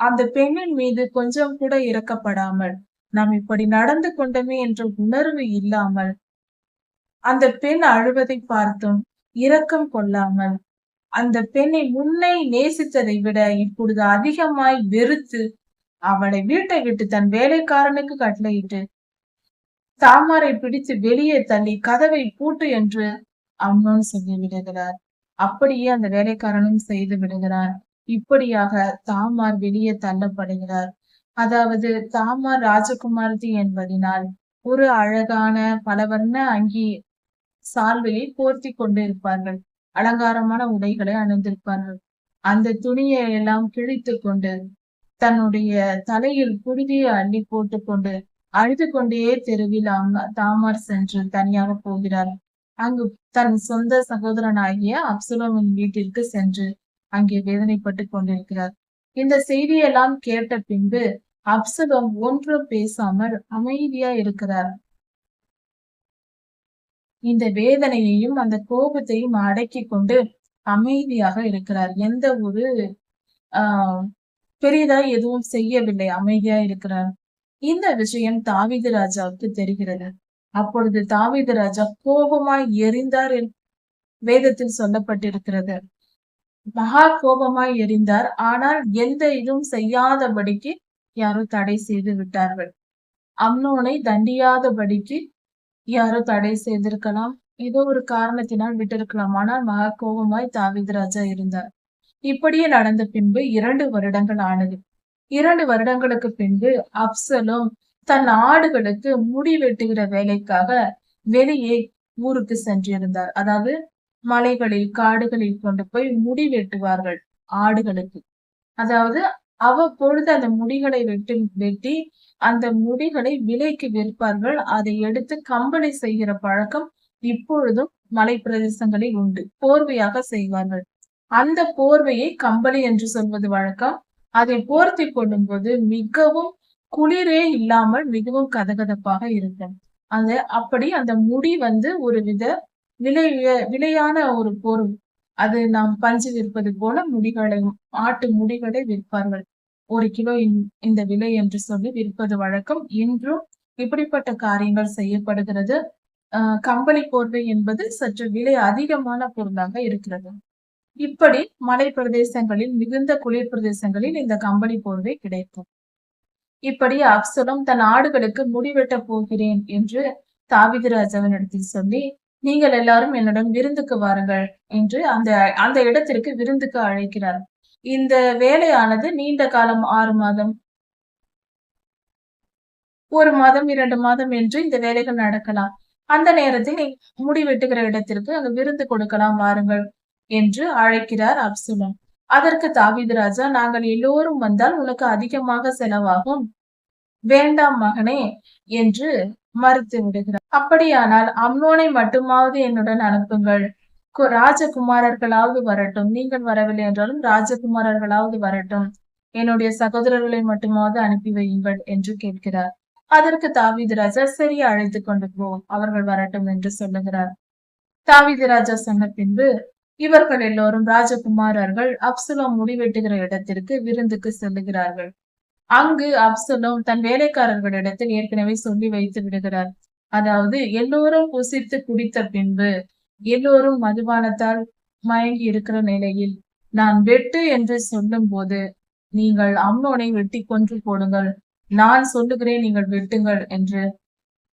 அந்த பெண்ணின் மீது கொஞ்சம் கூட இரக்கப்படாமல், நாம் இப்படி நடந்து கொண்டோமே என்ற உணர்வு இல்லாமல், அந்த பெண் அழுவதை பார்த்தும் இரக்கம் கொள்ளாமல், அந்த பெண்ணை முன்னை நேசித்ததை விட இப்பொழுது அதிகமாய் வெறுத்து அவளை வீட்டை விட்டு தன் வேலைக்காரனுக்கு கட்டளையிட்டு தாமாரை பிடித்து வெளியே தள்ளி கதவை பூட்டு என்று அம்னோன் சொல்லி விடுகிறார். அப்படியே அந்த வேலைக்காரனும் செய்து விடுகிறார். இப்படியாக தாமார் வெளியே தள்ளப்படுகிறார். அதாவது தாமார் ராஜகுமாரதி என்பதனால் ஒரு அழகான பலவர்ண அங்கி சால்வையை போர்த்தி கொண்டு இருப்பார்கள், அலங்காரமான உடைகளை அணிந்திருப்பார்கள். அந்த துணியை எல்லாம் கிழித்து கொண்டு தன்னுடைய தலையில் புழுதியை அள்ளி போட்டு கொண்டு அழுது கொண்டே தெருவில் தாமார் சென்று தனியாக போகிறார். அங்கு தன் சொந்த சகோதரனாகிய அப்சலோமின் வீட்டிற்கு சென்று அங்கே வேதனைப்பட்டு கொண்டிருக்கிறார். இந்த செய்தியெல்லாம் கேட்ட பின்பு அப்சலோம் ஒன்றும் பேசாமல் அமைதியா இருக்கிறார். இந்த வேதனையையும் அந்த கோபத்தையும் அடக்கி கொண்டு அமைதியாக இருக்கிறார். எந்த ஒரு பெரிதா எதுவும் செய்யவில்லை, அமைதியா இருக்கிறார். இந்த விஷயம் தாவீது ராஜாவுக்கு தெரிகிறது. அப்பொழுது தாவீது ராஜா கோபமாய் எரிந்தார் வேதத்தில் சொல்லப்பட்டிருக்கிறது. மகா கோபமாய் எரிந்தார். ஆனால் எந்த இதுவும் செய்யாதபடிக்கு யாரோ தடை செய்து விட்டார்கள். அம்னோனை தண்டியாதபடிக்கு யாரோ தடை செய்திருக்கலாம், ஏதோ ஒரு காரணத்தினால் விட்டிருக்கலாம். ஆனால் மகா கோபமாய் தாவீது ராஜா இருந்தார். இப்படியே நடந்த பின்பு 2 வருடங்கள் ஆனது. 2 வருடங்களுக்கு பின்பு அப்சலோம் தன் ஆடுகளுக்கு முடி வெட்டுகிற வேலைக்காக வெளியே ஊருக்கு சென்றிருந்தார். அதாவது மலைகளில் காடுகளில் கொண்டு போய் முடி வெட்டுவார்கள் ஆடுகளுக்கு. அதாவது அவ்வப்பொழுது அந்த முடிகளை வெட்டி அந்த முடிகளை விலைக்கு விற்பார்கள். அதை எடுத்து கம்பளி செய்கிற பழக்கம் இப்பொழுதும் மலை பிரதேசங்களில் உண்டு. போர்வையாக செய்வார்கள். அந்த போர்வையை கம்பளி என்று சொல்வது வழக்கம். அதை போர்த்தி கொள்ளும் போது மிகவும் குளிரே இல்லாமல் மிகவும் கதகதப்பாக இருக்கும். அப்படி அந்த முடி ஒரு வித விலையான ஒரு பொருள். அது நாம் பஞ்சு விற்பது போல முடிகளை, ஆட்டு முடிகளை விற்பார்கள். 1 கிலோ இந்த விலை என்று சொல்லி விற்பது வழக்கம். இன்றும் இப்படிப்பட்ட காரியங்கள் செய்யப்படுகிறது. கம்பளி போர்வை என்பது சற்று விலை அதிகமான பொருளாக இருக்கிறது. இப்படி மலை பிரதேசங்களில், மிகுந்த குளிர் பிரதேசங்களில் இந்த கம்பளி போர்வை கிடைக்கும். இப்படி அப்சலோம் தன் ஆடுகளுக்கு முடிவெட்டப் போகிறேன் என்று தாவீது ராஜாவினிடத்தில் சொல்லி, நீங்கள் எல்லாரும் என்னுடன் விருந்துக்கு வாருங்கள் என்று அந்த அந்த இடத்திற்கு விருந்துக்கு அழைக்கிறார். இந்த வேலையானது நீண்ட காலம் 6 மாதம், 1 மாதம், 2 மாதம் என்று இந்த வேலைகள் நடக்கலாம். அந்த நேரத்தில் முடி வெட்டுகிற இடத்திற்கு அங்கு விருந்து கொடுக்கலாம் வாருங்கள் என்று அழைக்கிறார் அப்சலோம். அதற்கு தாவீது ராஜா, நாங்கள் எல்லோரும் வந்தால் உனக்கு அதிகமாக செலவாகும். வேண்டாம் மகனே என்று மறுத்து விடுகிறார். அப்படியானால் அம்னோனை மட்டுமாவது என்னுடன் அனுப்புங்கள். ராஜகுமாரர்களாவது வரட்டும். நீங்கள் வரவில்லை என்றாலும் ராஜகுமாரர்களாவது வரட்டும். என்னுடைய சகோதரர்களை மட்டுமாவது அனுப்பி வையுங்கள் என்று கேட்கிறார். அதற்கு தாவீது ராஜா, சரி, அழைத்துக் கொண்டு போ, அவர்கள் வரட்டும் என்று சொல்லுகிறார். தாவீது ராஜா சொன்ன பின்பு இவர்கள் எல்லோரும் ராஜகுமாரர்கள் அப்சலோம் முடிவெட்டுகிற இடத்திற்கு விருந்துக்கு செல்லுகிறார்கள். அங்கு அப்சலோம் தன் வேலைக்காரர்களிடத்தில் ஏற்கனவே சொல்லி வைத்து விடுகிறார். அதாவது எல்லோரும் புசித்து குடித்த பின்பு, எல்லோரும் மதுபானத்தால் மயங்கி இருக்கிற நிலையில் நான் வெட்டு என்று சொல்லும் போது, நீங்கள் அம்னோனை வெட்டி கொன்று போடுங்கள், நான் சொல்லுகிறேன், நீங்கள் வெட்டுங்கள் என்று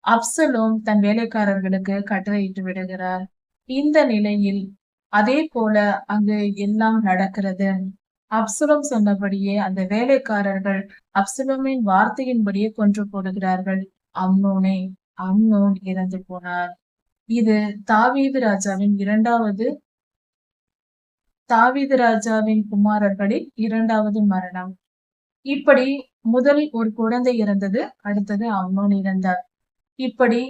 அப்சலோம் தன் வேலைக்காரர்களுக்கு கட்டளையிட்டு விடுகிறார். இந்த நிலையில் அதே போல அங்கு எல்லாம் நடக்கிறது. அப்சலோம் சொன்னபடியே அந்த வேலைக்காரர்கள் அப்சலோமின் வார்த்தையின்படியே கொன்று போடுகிறார்கள் அம்னோனை. அம்னோன் இறந்து போனார். இது தாவீது ராஜாவின் குமாரர்களில் 2வது மரணம். இப்படி முதல் ஒரு குழந்தை இறந்தது, அடுத்தது அம்னோன் இறந்தார். இப்படி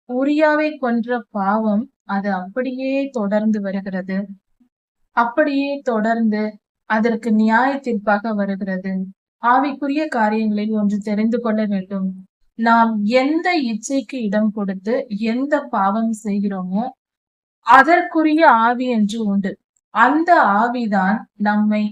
உரியாவை கொன்ற பாவம் அது அப்படியே தொடர்ந்து வருகிறது. அப்படியே தொடர்ந்து அதற்கு நியாய தீர்ப்பாக வருகிறது. ஆவிக்குரிய காரியங்களில் ஒன்று தெரிந்து கொள்ள வேண்டும். நாம் எந்த இச்சைக்கு இடம் கொடுத்து எந்த பாவம் செய்கிறோமோ அதற்குரிய ஆவி என்று உண்டு. அந்த ஆவிதான் நம்மை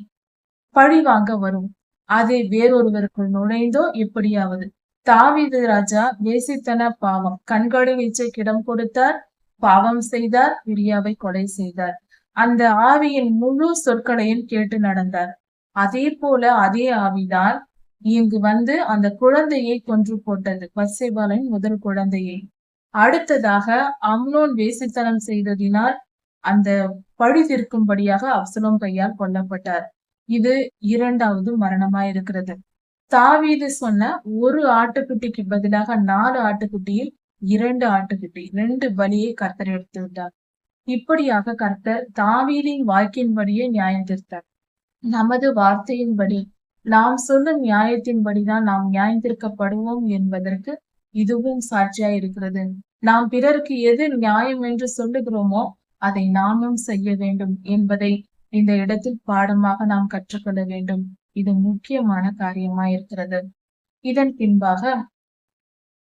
பழிவாங்க வரும். அது வேறொருவருக்குள் நுழைந்தோ எப்படியாவது. தாவீது ராஜா வேசித்தன பாவம், கண்களில் இச்சைக்கு இடம் கொடுத்தார், பாவம் செய்தார், உரியாவை கொலை செய்தார். அந்த ஆவியின் முழு சொற்களையும் கேட்டு நடந்தார். அதே போல அதே ஆவிதான் இங்கு வந்து அந்த குழந்தையை கொன்று போட்டது, பத்சேபாவின் முதல் குழந்தையை. அடுத்ததாக அம்னோன் வேசித்தனம் செய்ததினால் அந்த பழி தீர்க்கும்படியாக அப்சலோம் கையால் கொல்லப்பட்டார். இது 2வது மரணமாய் இருக்கிறது. தாவீது சொன்ன ஒரு ஆட்டுக்குட்டிக்கு பதிலாக 4 ஆட்டுக்குட்டியில் 2 ஆட்டுக்குட்டி, 2 பலியை கர்த்தர் எடுத்து விட்டார். இப்படியாக கர்த்தர் தாவீதின் வாக்கின்படியே நியாயம் தீர்த்தார். நமது வார்த்தையின்படி, நாம் சொல்லும் நியாயத்தின்படிதான் நாம் நியாயம் தீர்க்கப்படுவோம் என்பதற்கு இதுவும் சாட்சியாய் இருக்கிறது. நாம் பிறருக்கு எது நியாயம் என்று சொல்லுகிறோமோ அதை நாமும் செய்ய வேண்டும் என்பதை இந்த இடத்தில் பாடமாக நாம் கற்றுக்கொள்ள வேண்டும். இது முக்கியமான காரியமாய் இருக்கிறது. இதன் பின்பாக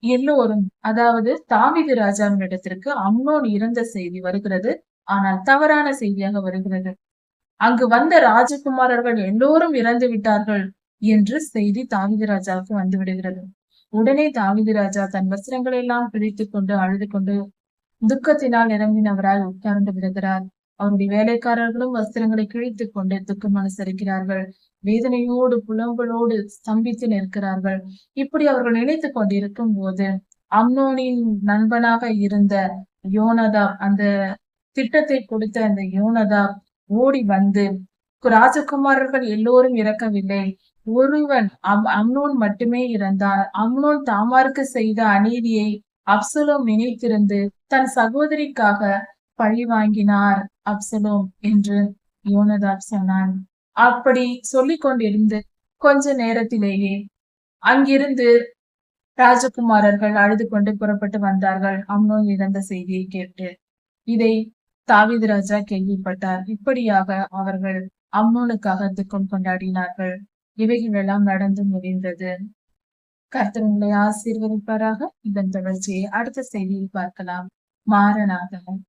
எல்லோரும், அதாவது தாவீது ராஜாவின் இடத்திற்கு அம்னோன் இறந்த செய்தி வருகிறது. ஆனால் தவறான செய்தியாக வருகிறது. அங்கு வந்த ராஜகுமாரர்கள் எல்லோரும் இறந்து விட்டார்கள் என்று செய்தி தாவீது ராஜாவுக்கு வந்து விடுகிறது. உடனே தாவீது ராஜா தன் வஸ்திரங்களை எல்லாம் பிடித்துக் கொண்டு அழுது கொண்டு துக்கத்தினால் நிரம்பினவராய் உட்கார்ந்து விடுகிறார். அவருடைய வேலைக்காரர்களும் வஸ்திரங்களை கிழித்துக் கொண்டு துக்கம் அனுசரிக்கிறார்கள். வேதனையோடு புலம்பலோடு ஸ்தம்பித்து நிற்கிறார்கள். இப்படி அவர்கள் நினைத்துக் கொண்டிருக்கும் போது அம்னோனின் நண்பனாக இருந்த யோனதாப், அந்த திட்டத்தை கொடுத்த அந்த யோனதாப் ஓடி வந்து, ராஜகுமாரர்கள் எல்லோரும் இறக்கவில்லை, ஒருவன் அம்னோன் மட்டுமே இறந்தான். அம்னோன் தாமாருக்கு செய்த அநீதியை அப்சலோம் நினைத்திருந்து தன் சகோதரிக்காக பழி வாங்கினார் அப்சலோம் என்று யோனதாப் சொன்னான். அப்படி சொல்லிக் கொண்டிருந்து கொஞ்ச நேரத்திலேயே அங்கிருந்து ராஜகுமாரர்கள் அழுது கொண்டு புறப்பட்டு வந்தார்கள் அம்னோன் இறந்த செய்தியை கேட்டு. இதை தாவீது ராஜா கேள்விப்பட்டார். இப்படியாக அவர்கள் அம்னோனுக்காக துக்கம் கொண்டாடினார்கள். இவைகள் எல்லாம் நடந்து முடிந்தது. கர்த்தர் உங்களை ஆசீர்வதிப்பாராக. இதன் தொடர்ச்சியை அடுத்த செய்தியில் பார்க்கலாம். மாரநாதன்.